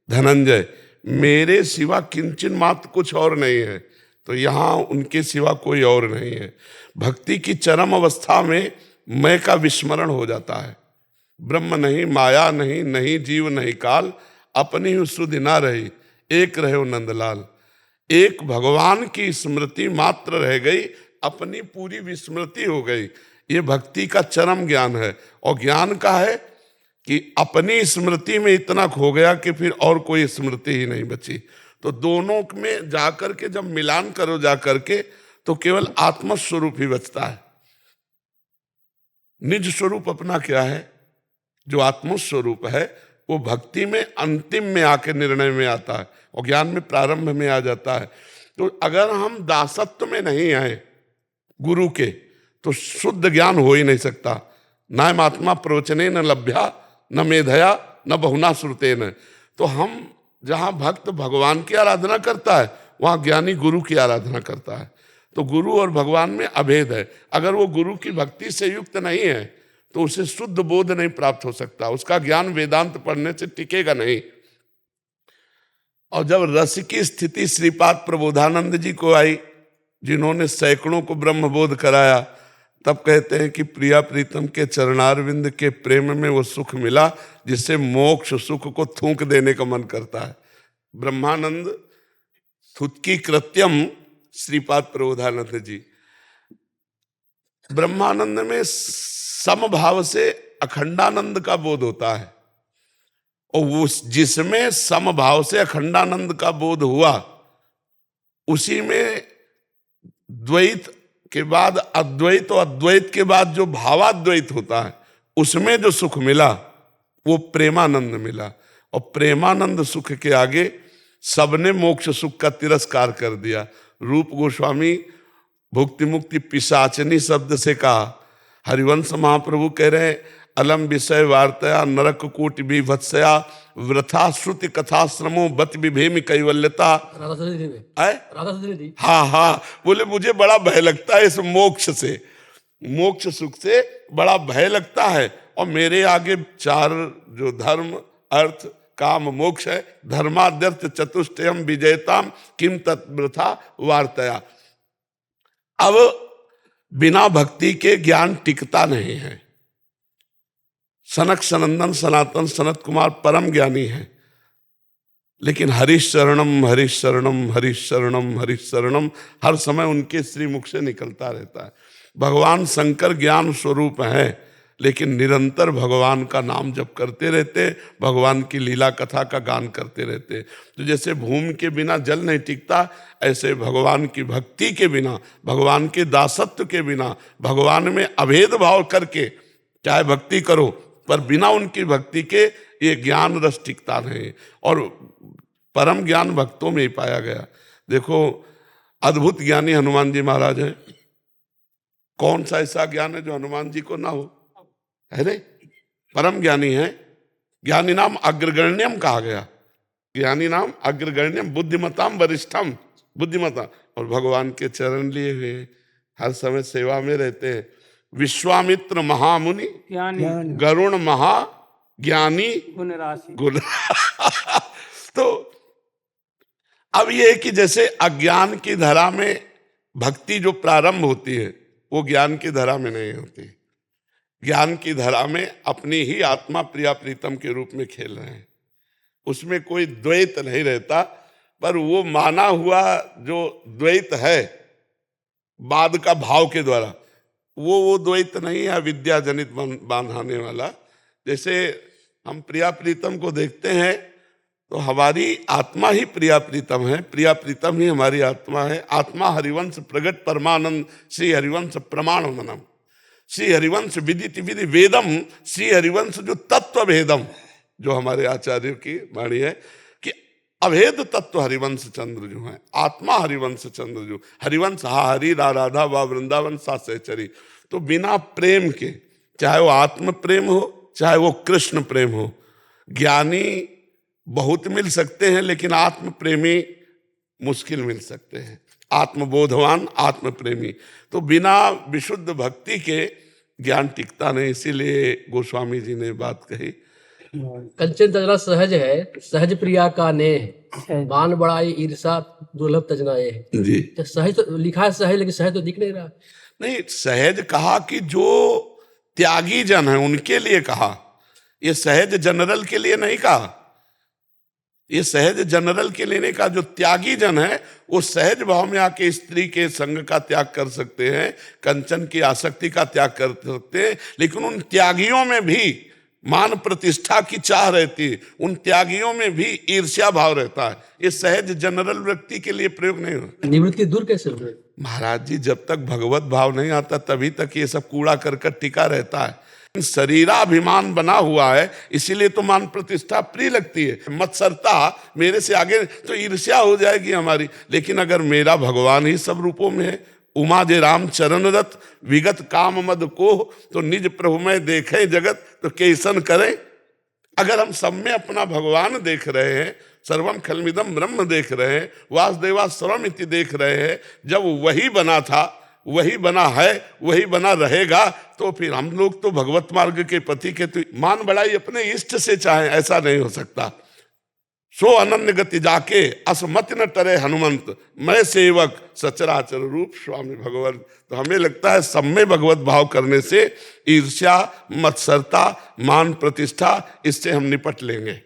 धनंजय, मेरे सिवा किंचन मात्र कुछ और नहीं है। तो यहाँ उनके सिवा कोई और नहीं है। भक्ति की चरम अवस्था में मैं का विस्मरण हो जाता है। ब्रह्म नहीं, माया नहीं, नहीं जीव नहीं काल, अपनी ही सुधि ना रही, एक रहे हो नंदलाल। एक भगवान की स्मृति मात्र रह गई, अपनी पूरी विस्मृति हो गई। ये भक्ति का चरम ज्ञान है। और ज्ञान का है कि अपनी स्मृति में इतना खो गया कि फिर और कोई स्मृति ही नहीं बची। तो दोनों में जाकर के जब मिलान करो जाकर के, तो केवल आत्मस्वरूप ही बचता है। निज स्वरूप अपना क्या है? जो आत्मस्वरूप है वो भक्ति में अंतिम में आके निर्णय में आता है और ज्ञान में प्रारंभ में आ जाता है। तो अगर हम दासत्व में नहीं आए गुरु के, तो शुद्ध ज्ञान हो ही नहीं सकता। नायम आत्मा प्रवचने न लभ्या न मेधया न बहुना श्रुते न। तो हम जहाँ भक्त भगवान की आराधना करता है वहाँ ज्ञानी गुरु की आराधना करता है। तो गुरु और भगवान में अभेद है। अगर वो गुरु की भक्ति से युक्त नहीं है तो उसे शुद्ध बोध नहीं प्राप्त हो सकता, उसका ज्ञान वेदांत पढ़ने से टिकेगा नहीं। और जब रस की स्थिति श्रीपाद प्रबोधानंद जी को आई, जिन्होंने सैकड़ों को ब्रह्मबोध कराया, तब कहते हैं कि प्रिया प्रीतम के चरणारविंद के प्रेम में वो सुख मिला जिससे मोक्ष सुख को थूक देने का मन करता है। ब्रह्मानंद थुतकी कृत्यम श्रीपाद प्रबोधानंद जी, ब्रह्मानंद में समभाव से अखंडानंद का बोध होता है, और वो जिसमें समभाव से अखंडानंद का बोध हुआ उसी में द्वैत के बाद अद्वैत और अद्वैत के बाद जो भावाद्वैत होता है उसमें जो सुख मिला वो प्रेमानंद मिला। और प्रेमानंद सुख के आगे सबने मोक्ष सुख का तिरस्कार कर दिया। रूप गोस्वामी भुक्ति मुक्ति पिशाचनी शब्द से कहा। हरिवंश महाप्रभु कह रहे हैं अलम विषय वार्तया नरक कोटि विभत्सया वृथा श्रुति कथाश्रमो बत विभेमि कैवल्यता। राधा सदी में आए राधा सदी थी। हाँ, बोले मुझे बड़ा भय लगता है इस मोक्ष से, मोक्ष सुख से बड़ा भय लगता है, और मेरे आगे चार जो धर्म अर्थ काम मोक्ष है, धर्माद्यर्थ चतुष्टयम विजयताम किम तद्वृथा वार्तया। अब बिना भक्ति के ज्ञान टिकता नहीं है। सनक सनंदन सनातन सनत कुमार परम ज्ञानी है, लेकिन हरीश शरणम हरीश शरणम हरीश शरणम हरीश शरणम हर समय उनके श्रीमुख से निकलता रहता है। भगवान शंकर ज्ञान स्वरूप है, लेकिन निरंतर भगवान का नाम जप करते रहते, भगवान की लीला कथा का गान करते रहते। तो जैसे भूमि के बिना जल नहीं टिकता, ऐसे भगवान की भक्ति के बिना, भगवान के दासत्व के बिना, भगवान में अभेद भाव करके चाहे भक्ति करो, पर बिना उनकी भक्ति के ये ज्ञान रस टिकता नहीं। और परम ज्ञान भक्तों में ही पाया गया। देखो अद्भुत ज्ञानी हनुमान जी महाराज हैं। कौन सा ऐसा ज्ञान है जो हनुमान जी को ना हो? है नहीं, परम ज्ञानी है। ज्ञानी नाम अग्रगण्यम कहा गया, ज्ञानी नाम अग्रगण्यम बुद्धिमताम वरिष्ठम, बुद्धिमता। और भगवान के चरण लिए हुए हर समय सेवा में रहते हैं। विश्वामित्र महामुनि गरुण महाज्ञानी गुण। तो अब ये है कि जैसे अज्ञान की धरा में भक्ति जो प्रारंभ होती है वो ज्ञान की धरा में नहीं होती। ज्ञान की धरा में अपनी ही आत्मा प्रिया प्रीतम के रूप में खेल रहे हैं, उसमें कोई द्वैत नहीं रहता। पर वो माना हुआ जो द्वैत है बाद का भाव के द्वारा, वो द्वैत नहीं है, विद्या जनित बांधाने वाला। जैसे हम प्रिया प्रीतम को देखते हैं तो हमारी आत्मा ही प्रिया प्रीतम है, प्रिया प्रीतम ही हमारी आत्मा है। आत्मा हरिवंश प्रगट परमानंद श्री हरिवंश प्रमाण मनम, श्री हरिवंश विदिति विधि वेदम, श्री हरिवंश जो तत्व भेदम, जो हमारे आचार्यों की वाणी है कि अभेद तत्व हरिवंश चंद्र जो है, आत्मा हरिवंश चंद्र जो हरिवंश हा हरि रा राधा वा वृंदावन सा सहचरी। तो बिना प्रेम के, चाहे वो आत्म प्रेम हो चाहे वो कृष्ण प्रेम हो, ज्ञानी बहुत मिल सकते हैं लेकिन आत्म प्रेमी मुश्किल मिल सकते हैं। आत्मबोधवान आत्म प्रेमी, तो बिना विशुद्ध भक्ति के ज्ञान टिकता नहीं। इसीलिए गोस्वामी जी ने बात कही, कंचन तजना सहज है, सहज प्रिया का नेह, बान बड़ाई ईर्षा दुर्लभ तजनाए है। जी तो सहज तो लिखा है सहज, लेकिन सहज तो दिख नहीं रहा। नहीं, सहज कहा कि जो त्यागी जन है उनके लिए कहा, ये सहज जनरल के लिए नहीं कहा। ये सहज जनरल के लिए नहीं कहा। जो त्यागी जन है वो सहज भाव में आके स्त्री के संग का त्याग कर सकते हैं, कंचन की आसक्ति का त्याग कर सकते हैं, लेकिन उन त्यागियों में भी मान प्रतिष्ठा की चाह रहती है, उन त्यागियों में भी ईर्ष्या भाव रहता है। ये सहज जनरल व्यक्ति के लिए प्रयोग नहीं होता। निवृत्ति दूर कैसे हो? महाराज जी, जब तक भगवत भाव नहीं आता तभी तक ये सब कूड़ा करकट टिका रहता है। शरीराभिमान बना हुआ है, इसीलिए तो मान प्रतिष्ठा प्रिय लगती है। मत्सरता मेरे से आगे तो ईर्ष्या हो जाएगी हमारी। लेकिन अगर मेरा भगवान ही सब रूपों में है, उमा जे राम चरण रत विगत काम मद को, तो निज प्रभु में देखे जगत तो कैसन करें। अगर हम सब में अपना भगवान देख रहे हैं, सर्वम खलमिदम ब्रह्म देख रहे हैं, वासुदेवा सर्वमिति देख रहे हैं, जब वही बना था, वही बना है, वही बना रहेगा, तो फिर हम लोग तो भगवत मार्ग के पति के तो मान बढ़ाई अपने इष्ट से चाहे, ऐसा नहीं हो सकता। सो अनन्य गति जाके असमत न टरे हनुमंत, मैं सेवक सचराचर रूप स्वामी भगवत। तो हमें लगता है सब में भगवत भाव करने से ईर्ष्या, मत्सरता, मान प्रतिष्ठा, इससे हम निपट लेंगे।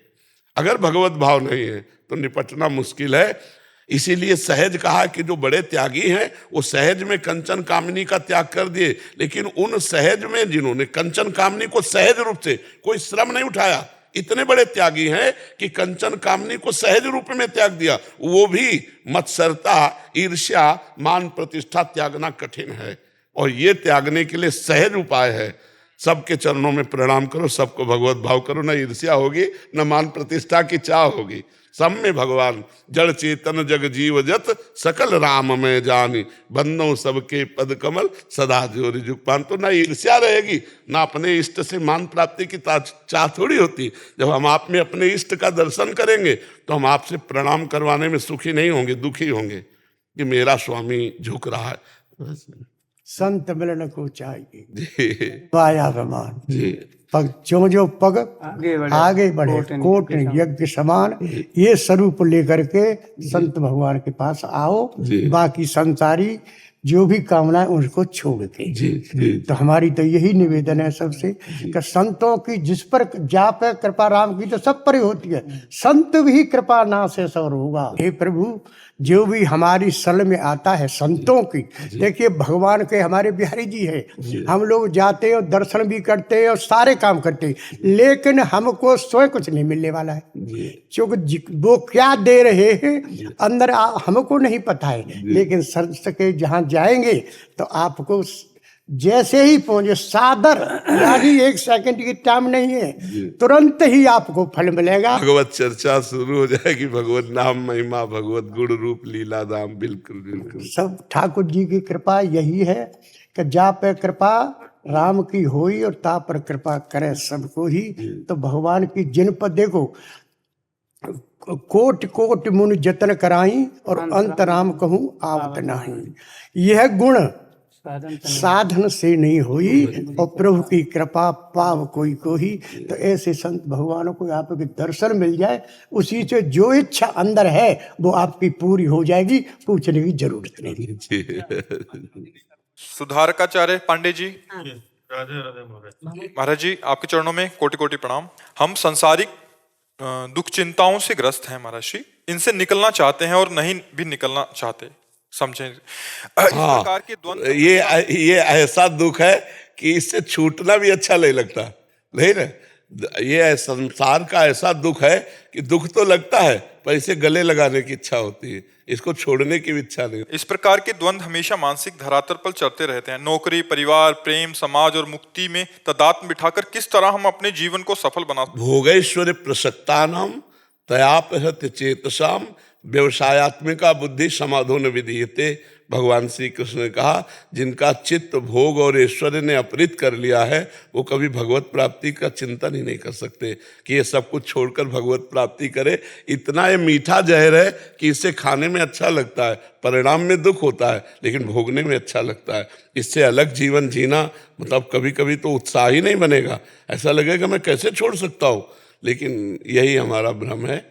अगर भगवत भाव नहीं है तो निपटना मुश्किल है। इसीलिए सहज कहा कि जो बड़े त्यागी हैं वो सहज में कंचन कामनी का त्याग कर दिए, लेकिन उन सहज में जिन्होंने कंचन कामनी को सहज रूप से कोई श्रम नहीं उठाया, इतने बड़े त्यागी हैं कि कंचन कामनी को सहज रूप में त्याग दिया, वो भी मत्सरता, ईर्ष्या, मान प्रतिष्ठा त्यागना कठिन है। और ये त्यागने के लिए सहज उपाय है। सबके चरणों में प्रणाम करो, सबको भगवत भाव करो, न ईर्ष्या होगी न मान प्रतिष्ठा की चाह होगी। सब में भगवान जड़ चेतन जग जीव जत सकल राम में जानी, बंदों सबके पद कमल सदा जोरी जुगपान। तो ना ईर्ष्या रहेगी, ना अपने इष्ट से मान प्राप्ति की चाह थोड़ी होती। जब हम आप में अपने इष्ट का दर्शन करेंगे तो हम आपसे प्रणाम करवाने में सुखी नहीं होंगे, दुखी होंगे कि मेरा स्वामी झुक रहा है। संत मिलन को चाहिए, जी पाया प्रमाण जी पग जो पग आगे बढ़े कोट यज्ञ समान, ये स्वरूप लेकर के संत भगवान के पास आओ। बाकी संसारी जो भी कामना है उनको छोड़ के। तो हमारी तो यही निवेदन है सबसे कि संतों की जिस पर जाप है कृपा राम की तो सब पर ही होती है, संत भी कृपा ना से सौर होगा। हे प्रभु, जो भी हमारी सल में आता है संतों की, देखिए भगवान के हमारे बिहारी जी है, हम लोग जाते और दर्शन भी करते और सारे काम करते, लेकिन हमको स्वयं कुछ नहीं मिलने वाला है, क्योंकि वो क्या दे रहे हैं अंदर हमको नहीं पता है। लेकिन संत के जहाँ जाएंगे तो आपको जैसे ही पहुंचे सादर, यानी 1 सेकंड की टाइम नहीं है, तुरंत ही आपको फल मिलेगा। भगवत चर्चा शुरू हो जाएगी, भगवत नाम महिमा, भगवत गुण रूप लीला धाम। बिल्कुल बिल्कुल सब ठाकुर जी की कृपा यही है कि जा पे कृपा राम की होई और ता पर कृपा करे सबको ही। तो भगवान की जिन पर देखो कोट कोट मुन जतन कराई और अंत राम कहूँ आवत नहीं। यह गुण साधन से नहीं हुई और प्रभु की कृपा पाव कोई को ही। तो ऐसे संत भगवानों को आपके दर्शन मिल जाए, उसी से जो इच्छा अंदर है वो आपकी पूरी हो जाएगी, पूछने की जरूरत नहीं। सुधारकाचार्य पांडे जी। महाराज जी, आपके चरणों में कोटि कोटि प्रणाम। हम सांसारिक दुख चिंताओं से ग्रस्त हैं महाराज जी, इनसे निकलना चाहते हैं और नहीं भी निकलना चाहते, समझे? इस प्रकार के द्वंद्व, ये ऐसा दुख है कि इससे छूटना भी अच्छा नहीं लगता, नहीं ना? ये संसार का ऐसा दुख है कि दुख तो लगता है पर इसे गले लगाने की इच्छा होती है, इसको छोड़ने की भी इच्छा नहीं। इस प्रकार के द्वंद्व हमेशा मानसिक धरातल पर चलते रहते हैं। नौकरी, परिवार, प्रेम, समाज और मुक्ति में तदात्म बिठाकर किस तरह हम अपने जीवन को सफल बना। भोगैश्वर्य प्रसक्तानां तयापहत चेतसाम व्यवसायत्मिका बुद्धि समाधो न विधीयते। भगवान श्री कृष्ण ने कहा, जिनका चित्त भोग और ऐश्वर्य ने अपहृत कर लिया है वो कभी भगवत प्राप्ति का चिंतन ही नहीं कर सकते कि ये सब कुछ छोड़कर भगवत प्राप्ति करे। इतना ये मीठा जहर है कि इसे खाने में अच्छा लगता है, परिणाम में दुख होता है, लेकिन भोगने में अच्छा लगता है। इससे अलग जीवन जीना मतलब कभी कभी तो उत्साह ही नहीं बनेगा, ऐसा लगेगा मैं कैसे छोड़ सकता हूँ। लेकिन यही हमारा भ्रम है।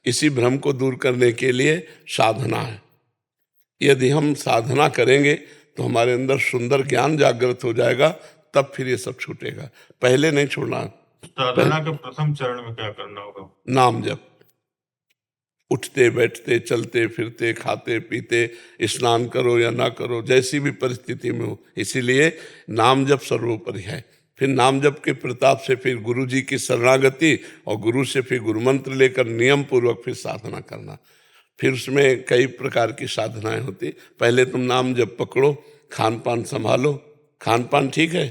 इसी भ्रम को दूर करने के लिए साधना है। यदि हम साधना करेंगे तो हमारे अंदर सुंदर ज्ञान जागृत हो जाएगा, तब फिर ये सब छूटेगा, पहले नहीं छोड़ना। साधना के प्रथम चरण में क्या करना होगा? नाम जप। उठते बैठते चलते फिरते खाते पीते स्नान करो या ना करो, जैसी भी परिस्थिति में हो, इसीलिए नाम जप सर्वोपरि है। फिर नाम जप के प्रताप से फिर गुरु जी की शरणागति और गुरु से फिर गुरु मंत्र लेकर नियम पूर्वक फिर साधना करना। फिर उसमें कई प्रकार की साधनाएं होती। पहले तुम नाम जप पकड़ो, खान पान संभालो। खान पान ठीक है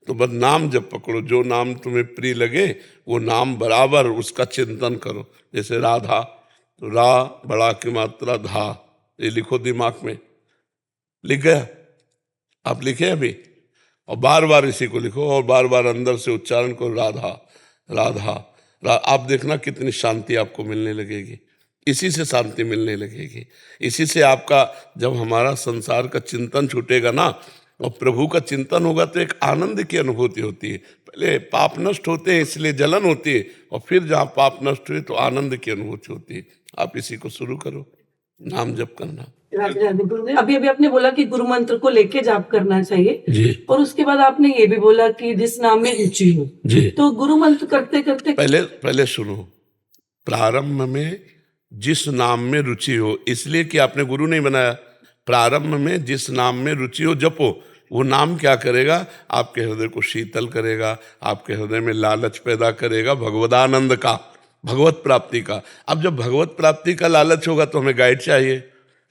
तो बस नाम जप पकड़ो, जो नाम तुम्हें प्रिय लगे वो नाम बराबर उसका चिंतन करो। जैसे राधा, तो रा बड़ा की मात्रा धा, ये लिखो दिमाग में। लिख गया? आप लिखे अभी? और बार बार इसी को लिखो और बार बार अंदर से उच्चारण करो, राधा राधा। आप देखना कितनी शांति आपको मिलने लगेगी, इसी से शांति मिलने लगेगी। इसी से आपका जब हमारा संसार का चिंतन छूटेगा ना, और प्रभु का चिंतन होगा तो एक आनंद की अनुभूति होती है। पहले पाप नष्ट होते हैं इसलिए जलन होती है, और फिर जहाँ पाप नष्ट हुए तो आनंद की अनुभूति होती है। आप इसी को शुरू करो, नाम जप करना। राधे राधे गुरुदेव, अभी अभी आपने बोला कि गुरु मंत्र को लेके जाप करना चाहिए जी और उसके बाद आपने ये भी बोला कि जिस नाम में रुचि हो। जी, तो गुरु मंत्र करते करते पहले सुनो, प्रारंभ में जिस नाम में रुचि हो, इसलिए कि आपने गुरु नहीं बनाया। प्रारंभ में जिस नाम में रुचि हो जपो। वो नाम क्या करेगा? आपके हृदय को शीतल करेगा, आपके हृदय में लालच पैदा करेगा भगवदानंद का, भगवत प्राप्ति का। अब जब भगवत प्राप्ति का लालच होगा तो हमें गाइड चाहिए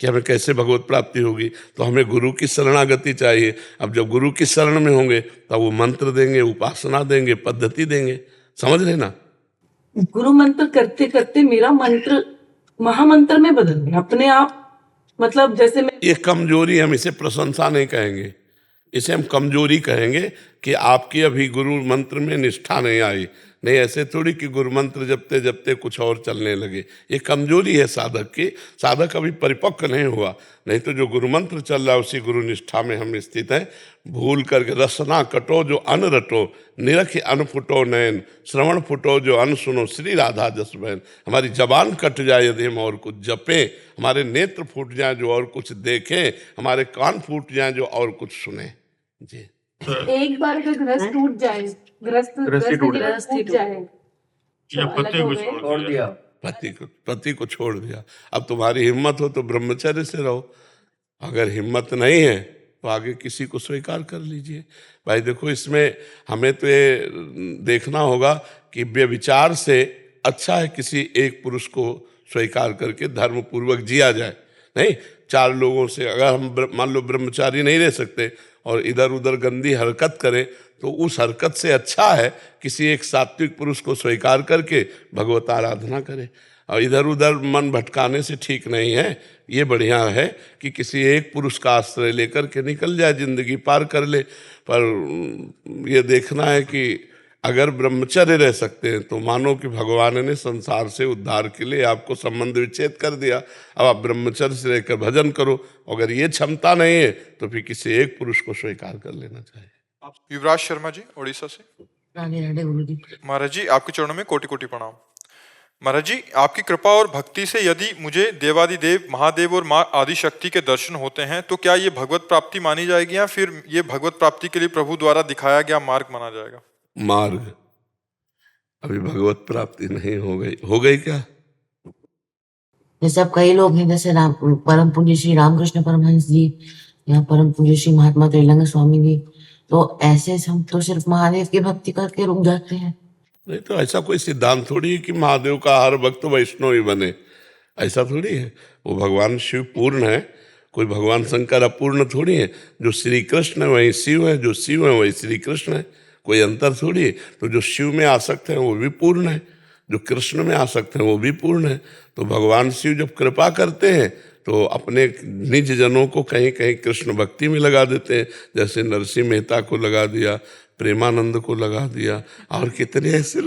कि हमें कैसे भगवत प्राप्ति होगी, तो हमें गुरु की शरणागति चाहिए। अब जब गुरु की शरण में होंगे तो वो मंत्र देंगे, उपासना देंगे, पद्धति देंगे। समझ लेना। गुरु मंत्र करते करते मेरा मंत्र महामंत्र में बदल गया अपने आप। मतलब जैसे मैं ये कमजोरी, हम इसे प्रशंसा नहीं कहेंगे, इसे हम कमजोरी कहेंगे कि आपकी अभी गुरु मंत्र में निष्ठा नहीं आई। नहीं, ऐसे थोड़ी कि गुरु मंत्र जपते जपते कुछ और चलने लगे। ये कमजोरी है साधक की। साधक अभी परिपक्व नहीं हुआ। नहीं तो जो गुरु मंत्र चल रहा है उसी गुरु निष्ठा में हम स्थित हैं। भूल करके रसना कटो जो अन रटो, निरख अन फुटो नयन, श्रवण फुटो जो अन सुनो, श्री राधा जस बहन। हमारी जबान कट जाए यदि हम और कुछ जपें, हमारे नेत्र फूट जाए जो और कुछ देखें, हमारे कान फूट जाए जो और कुछ सुने। जी, एक बार अगर गृहस्थ टूट जाए, गृहस्थ टूट जाए, या पति को छोड़ दिया, पति को छोड़ दिया। अब तुम्हारी हिम्मत हो तो ब्रह्मचर्य से रहो, अगर हिम्मत नहीं है तो आगे किसी को स्वीकार कर लीजिए। भाई देखो, इसमें हमें तो ये देखना होगा कि व्यभिचार से अच्छा है किसी एक पुरुष को स्वीकार करके धर्म पूर्वक जिया जाए। नहीं, 4 लोगों से अगर हम मान लो ब्रह्मचारी नहीं रह सकते और इधर उधर गंदी हरकत करें, तो उस हरकत से अच्छा है किसी एक सात्विक पुरुष को स्वीकार करके भगवत आराधना करें। और इधर उधर मन भटकाने से ठीक नहीं है। ये बढ़िया है कि किसी एक पुरुष का आश्रय लेकर के निकल जाए, जिंदगी पार कर ले। पर ये देखना है कि अगर ब्रह्मचर्य रह सकते हैं तो मानो कि भगवान ने संसार से उद्धार के लिए आपको संबंध विच्छेद कर दिया। अब आप ब्रह्मचर्य से रहकर भजन करो। अगर ये क्षमता नहीं है तो फिर किसी एक पुरुष को स्वीकार कर लेना चाहिए। युवराज शर्मा जी, उड़ीसा से। राधे राधे गुरु जी। महाराज जी, आपके चरणों में कोटि कोटि प्रणाम। महाराज जी, आपकी कृपा और भक्ति से यदि मुझे देवादिदेव महादेव और माँ आदि शक्ति के दर्शन होते हैं तो क्या ये भगवत प्राप्ति मानी जाएगी या फिर ये भगवत प्राप्ति के लिए प्रभु द्वारा दिखाया गया मार्ग माना जाएगा? मार्ग। अभी भगवत प्राप्ति नहीं हो गई क्या? जैसे अब कई लोग हैं, जैसे परम पूज्य श्री रामकृष्ण परमहंस जी या परम पूज्य श्री महात्मा त्रिलंग स्वामी जी, तो ऐसे हम तो सिर्फ महादेव की भक्ति करके रुक जाते हैं। नहीं तो ऐसा कोई सिद्धांत थोड़ी है कि महादेव का हर भक्त वैष्णव ही बने, ऐसा थोड़ी है। वो भगवान शिव पूर्ण है, कोई भगवान शंकर अपूर्ण थोड़ी है। जो श्री कृष्ण है वही शिव है, जो शिव है वही श्री कृष्ण है, कोई अंतर थोड़ी है। तो जो शिव में आसक्त है वो भी पूर्ण है, जो कृष्ण में आसक्त है वो भी पूर्ण है। तो भगवान शिव जब कृपा करते हैं तो अपने निज जनों को कहीं कहीं कृष्ण भक्ति में लगा देते हैं। जैसे नरसिंह मेहता को लगा दिया, प्रेमानंद को लगा दिया, और कितने ऐसे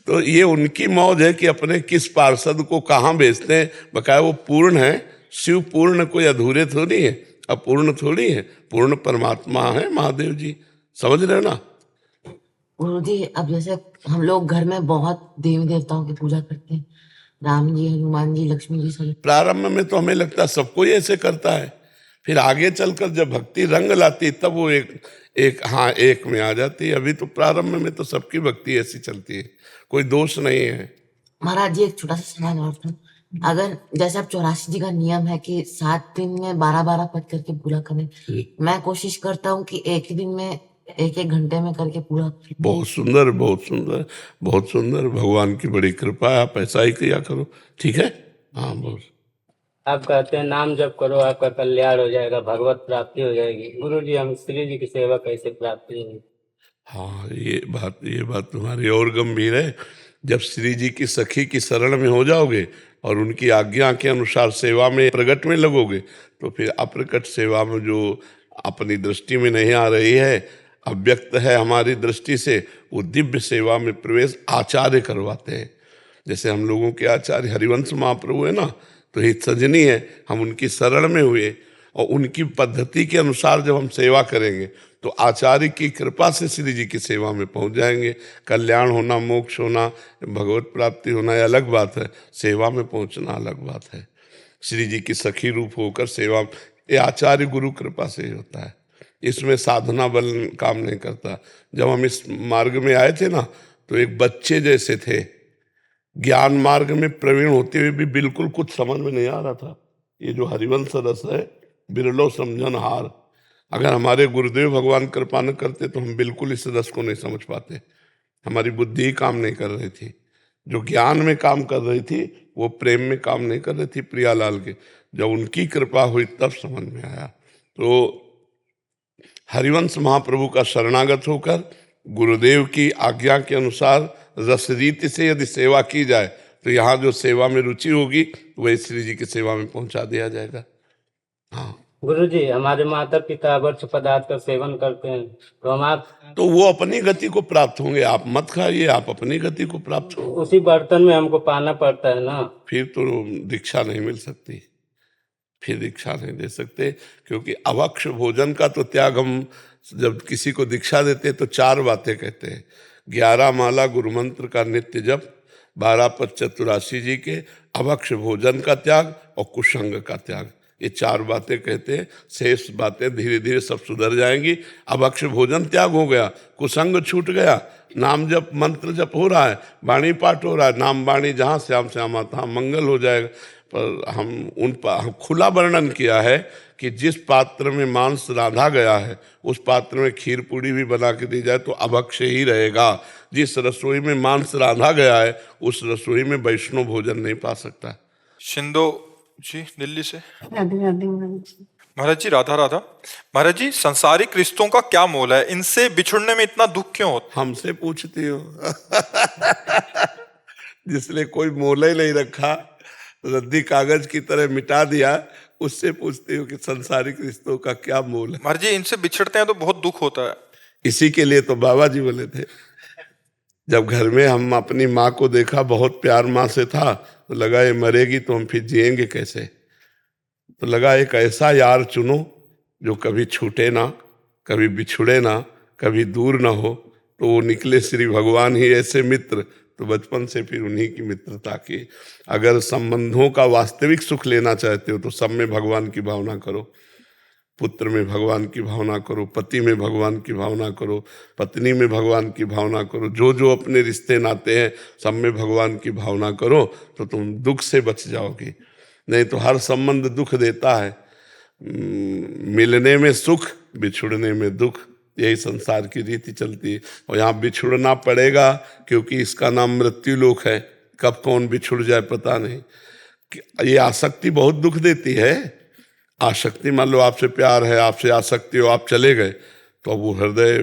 तो ये उनकी मौज है कि अपने किस पार्षद को कहाँ भेजते हैं। बकाया वो पूर्ण है, शिव पूर्ण, कोई अधूरे थोड़ी है, अपूर्ण थोड़ी है, पूर्ण परमात्मा है महादेव जी। समझ रहे हो ना गुरु जी? अब जैसे हम लोग घर में बहुत देवी देवताओं की पूजा करते हैं, राम जी, हनुमान जी, लक्ष्मी जी, सब। प्रारंभ में तो हमें लगता है सबको ही ऐसे करता है, फिर आगे चलकर जब भक्ति रंग लाती तब वो एक में आ जाती है। अभी तो प्रारंभ में तो सबकी भक्ति ऐसी चलती है, कोई दोष नहीं है। महाराज जी, एक छोटा सा सवाल और था। अगर जैसे अब 84 जी का नियम है कि 7 दिन में 12-12 पद करके पूरा करें, मैं कोशिश करता हूँ कि एक ही दिन में 1-1 घंटे में करके पूरा। बहुत सुंदर, बहुत सुंदर, बहुत सुंदर। भगवान की बड़ी कृपा है, आप ऐसा ही किया करो। ठीक है? हाँ, बहुत। आप कहते हैं नाम जप करो आपका कल्याण हो जाएगा, भगवत प्राप्ति हो जाएगी। गुरु जी, हम श्री जी की सेवा कैसे प्राप्त करेंगे? हाँ, ये बात तुम्हारी और गंभीर है। जब श्री जी की सखी की शरण में हो जाओगे और उनकी आज्ञा के अनुसार सेवा में प्रगट में लगोगे तो फिर अप्रकट सेवा में जो अपनी दृष्टि में नहीं आ रही है, अव्यक्त है हमारी दृष्टि से, वो दिव्य सेवा में प्रवेश आचार्य करवाते हैं। जैसे हम लोगों के आचार्य हरिवंश महाप्रभु है ना, तो हित सजनी है, हम उनकी शरण में हुए और उनकी पद्धति के अनुसार जब हम सेवा करेंगे तो आचार्य की कृपा से श्री जी की सेवा में पहुंच जाएंगे। कल्याण होना, मोक्ष होना, भगवत प्राप्ति होना ये अलग बात है, सेवा में पहुंचना अलग बात है। श्री जी की सखी रूप होकर सेवा, ये आचार्य गुरु कृपा से ही होता है, इसमें साधना बल काम नहीं करता। जब हम इस मार्ग में आए थे ना तो एक बच्चे जैसे थे, ज्ञान मार्ग में प्रवीण होते हुए भी बिल्कुल कुछ समझ में नहीं आ रहा था। ये जो हरिवंश रस है, बिरलो समझन हार, अगर हमारे गुरुदेव भगवान कृपा न करते तो हम बिल्कुल इस रस को नहीं समझ पाते। हमारी बुद्धि ही काम नहीं कर रही थी, जो ज्ञान में काम कर रही थी वो प्रेम में काम नहीं कर रही थी प्रियालाल के। जब उनकी कृपा हुई तब समझ में आया। तो हरिवंश महाप्रभु का शरणागत होकर गुरुदेव की आज्ञा के अनुसार रस रीति से यदि सेवा की जाए तो यहाँ जो सेवा में रुचि होगी वही श्री जी की सेवा में पहुंचा दिया जाएगा। हाँ, गुरु जी, हमारे माता पिता वर्ष पदार्थ का सेवन करते हैं तो हम आप तो वो अपनी गति को प्राप्त होंगे, आप मत खाइए, आप अपनी गति को प्राप्त हो। उसी बर्तन में हमको पाना पड़ता है ना, फिर तो दीक्षा नहीं मिल सकती, फिर दीक्षा नहीं दे सकते, क्योंकि अभक्ष भोजन का तो त्याग हम जब किसी को दीक्षा देते तो 4 बातें कहते हैं। 11 माला गुरु मंत्र का नित्य जप, 12 पद चतुराशी जी के, अभक्ष भोजन का त्याग और कुसंग का त्याग, ये 4 बातें कहते हैं। शेष बातें धीरे धीरे सब सुधर जाएंगी। अभक्ष भोजन त्याग हो गया, कुसंग छूट गया, नाम जप मंत्र जप हो रहा है, वाणी पाठ हो रहा है, नाम वाणी जहाँ श्याम श्यामा तहाँ मंगल हो जाएगा। पर हम खुला वर्णन किया है कि जिस पात्र में मांस रांधा गया है उस पात्र में खीर पूड़ी भी बना के दी जाए तो अभक्ष ही रहेगा। जिस रसोई में मांस रांधा गया है उस रसोई में वैष्णव भोजन नहीं पा सकता। शिंदो जी दिल्ली से। महाराज जी राधा राधा। महाराज जी, संसारिक रिश्तों का क्या मोल है? इनसे बिछुड़ने में इतना दुख क्यों होता? हमसे पूछती हो जिसने कोई मोल ही नहीं रखा, रद्दी कागज की तरह मिटा दिया, उससे पूछते हो कि संसारिक रिश्तों का क्या मोल है। महाराज जी, इनसे बिछड़ते हैं तो बहुत दुख होता है। इसी के लिए तो बाबा जी बोले थे, जब घर में हम अपनी माँ को देखा, बहुत प्यार माँ से था, तो लगा ये मरेगी तो हम फिर जिएंगे कैसे। तो लगा एक ऐसा यार चुनो जो कभी छूटे ना, कभी बिछुड़े ना, कभी दूर ना हो। तो वो निकले श्री भगवान ही ऐसे मित्र। तो बचपन से फिर उन्हीं की मित्रता की। अगर संबंधों का वास्तविक सुख लेना चाहते हो तो सब में भगवान की भावना करो। पुत्र में भगवान की भावना करो, पति में भगवान की भावना करो, पत्नी में भगवान की भावना करो, जो जो अपने रिश्ते नाते हैं सब में भगवान की भावना करो तो तुम दुख से बच जाओगे। नहीं तो हर संबंध दुख देता है, मिलने में सुख, बिछुड़ने में दुख, यही संसार की रीति चलती है। और यहाँ बिछुड़ना पड़ेगा क्योंकि इसका नाम मृत्यु लोक है। कब कौन बिछुड़ जाए पता नहीं। ये आसक्ति बहुत दुख देती है। आसक्ति, मान लो आपसे प्यार है, आपसे आसक्ति हो, आप चले गए तो वो हृदय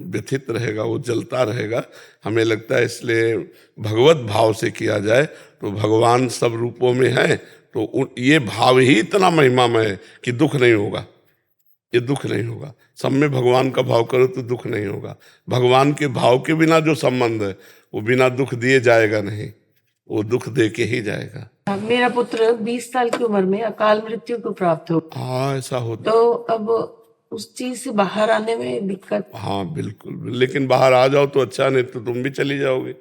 व्यथित रहेगा, वो जलता रहेगा। हमें लगता है इसलिए भगवत भाव से किया जाए तो भगवान सब रूपों में है, तो ये भाव ही इतना महिमामय है कि दुख नहीं होगा। ये दुख नहीं होगा। सब में भगवान का भाव करो तो दुख नहीं होगा। भगवान के भाव के बिना जो संबंध है वो बिना दुख दिए जाएगा नहीं, वो दुख दे के ही जाएगा। मेरा पुत्र 20 साल की उम्र में अकाल मृत्यु को प्राप्त हो। हाँ, ऐसा होता। तो अब उस चीज से बाहर आने में दिक्कत। हाँ बिल्कुल, लेकिन बाहर आ जाओ तो अच्छा, नहीं तो तुम भी चली जाओगी।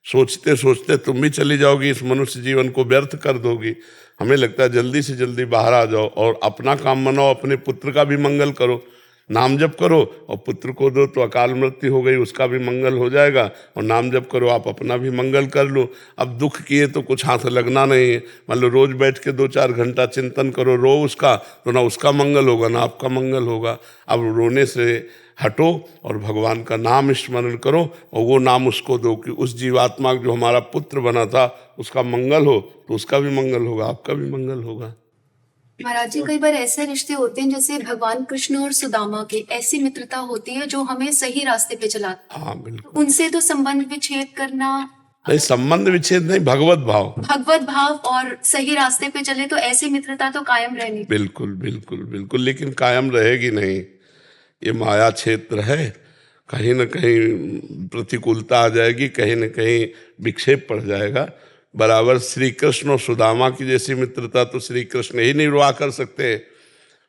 सोचते सोचते तुम भी चली जाओगी, इस मनुष्य जीवन को व्यर्थ कर दोगी। हमें लगता है जल्दी से जल्दी बाहर आ जाओ और अपना काम मनाओ, अपने पुत्र का भी मंगल करो, नाम जप करो और पुत्र को दो तो अकाल मृत्यु हो गई, उसका भी मंगल हो जाएगा। और नाम जप करो, आप अपना भी मंगल कर लो। अब दुख किए तो कुछ हाथ लगना नहीं है। मान लो रोज बैठ के 2-4 घंटा चिंतन करो, रो उसका, तो ना उसका मंगल होगा ना आपका मंगल होगा। अब रोने से हटो और भगवान का नाम स्मरण करो और वो नाम उसको दो कि उस जीवात्मा जो हमारा पुत्र बना था उसका मंगल हो, तो उसका भी मंगल होगा, आपका भी मंगल होगा। महाराज जी, कई बार ऐसे रिश्ते होते हैं जैसे भगवान कृष्ण और सुदामा की ऐसी मित्रता होती है जो हमें सही रास्ते पे चलाती है। हाँ बिल्कुल। उनसे तो संबंध विच्छेद करना नहीं, संबंध विच्छेद नहीं, भगवत भाव और सही रास्ते पे चले तो ऐसी मित्रता तो कायम रहनी। बिल्कुल बिल्कुल बिल्कुल, लेकिन कायम रहेगी नहीं। ये माया क्षेत्र है, कहीं न कहीं प्रतिकूलता आ जाएगी, कहीं न कहीं विक्षेप पड़ जाएगा। बराबर श्री कृष्ण और सुदामा की जैसी मित्रता तो श्री कृष्ण ही निर्वाह कर सकते हैं।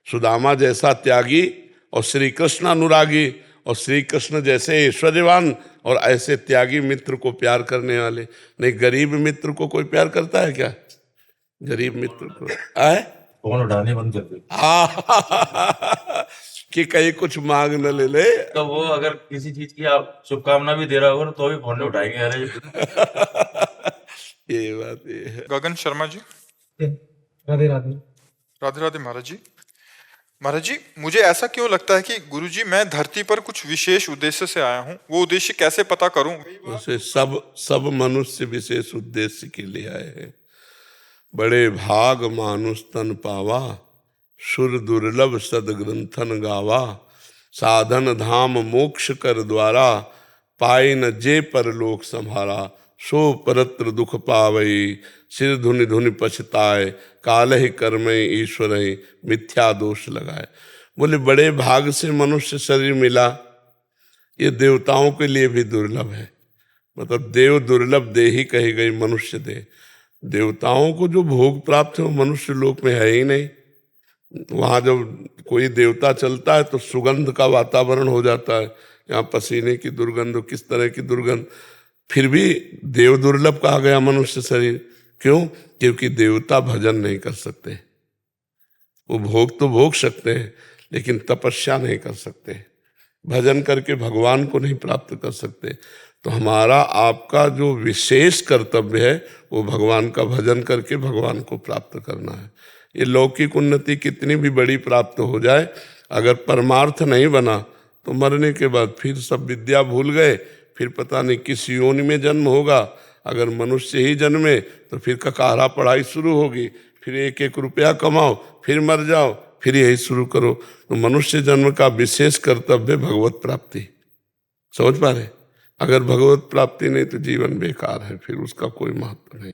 सुदामा जैसा त्यागी और श्री कृष्ण अनुरागी और श्री कृष्ण जैसे ऐश्वर्यवान और ऐसे त्यागी मित्र को प्यार करने वाले। नहीं, गरीब मित्र को कोई प्यार करता है क्या? गरीब मित्र को आए फोन उठाने बंद कर दे कि कहीं कुछ मांग न ले ले। तो वो अगर किसी चीज की आप शुभकामना भी दे रहा होगा तो भी फोन नहीं उठाएंगे। अरे ये बात ये है। गगन शर्मा जी। राधे राधे। राधे राधे महाराज जी। महाराज जी, मुझे ऐसा क्यों लगता है कि गुरुजी मैं धरती पर कुछ विशेष उद्देश्य से आया हूँ, वो उद्देश्य कैसे पता करूं? उसे सब मनुष्य विशेष उद्देश्य के लिए आए हैं। बड़े भाग मानुष तन पावा, सुर दुर्लभ सदग्रंथन गावा, साधन धाम मोक्ष कर द्वारा, पाए न जे परलोक संभारा, सो परत्र दुख पावई, सिर धुनि धुनि पछताए, काल ही कर्म ईश्वर मिथ्या दोष लगाए। बोले बड़े भाग से मनुष्य शरीर मिला, ये देवताओं के लिए भी दुर्लभ है। मतलब देव दुर्लभ दे ही कही गई, मनुष्य दे। देवताओं को जो भोग प्राप्त है वो मनुष्य लोक में है ही नहीं। वहाँ जब कोई देवता चलता है तो सुगंध का वातावरण हो जाता है, यहाँ पसीने की दुर्गंध, किस तरह की दुर्गंध। फिर भी देव दुर्लभ कहा गया मनुष्य शरीर। क्यों? क्योंकि देवता भजन नहीं कर सकते। वो भोग तो भोग सकते हैं लेकिन तपस्या नहीं कर सकते, भजन करके भगवान को नहीं प्राप्त कर सकते। तो हमारा आपका जो विशेष कर्तव्य है वो भगवान का भजन करके भगवान को प्राप्त करना है। ये लौकिक उन्नति कितनी भी बड़ी प्राप्त हो जाए, अगर परमार्थ नहीं बना तो मरने के बाद फिर सब विद्या भूल गए, फिर पता नहीं किस योनि में जन्म होगा। अगर मनुष्य ही जन्मे तो फिर ककारा पढ़ाई शुरू होगी, फिर एक एक रुपया कमाओ, फिर मर जाओ, फिर यही शुरू करो। तो मनुष्य जन्म का विशेष कर्तव्य भगवत प्राप्ति। समझ पा रहे? अगर भगवत प्राप्ति नहीं तो जीवन बेकार है, फिर उसका कोई महत्व नहीं।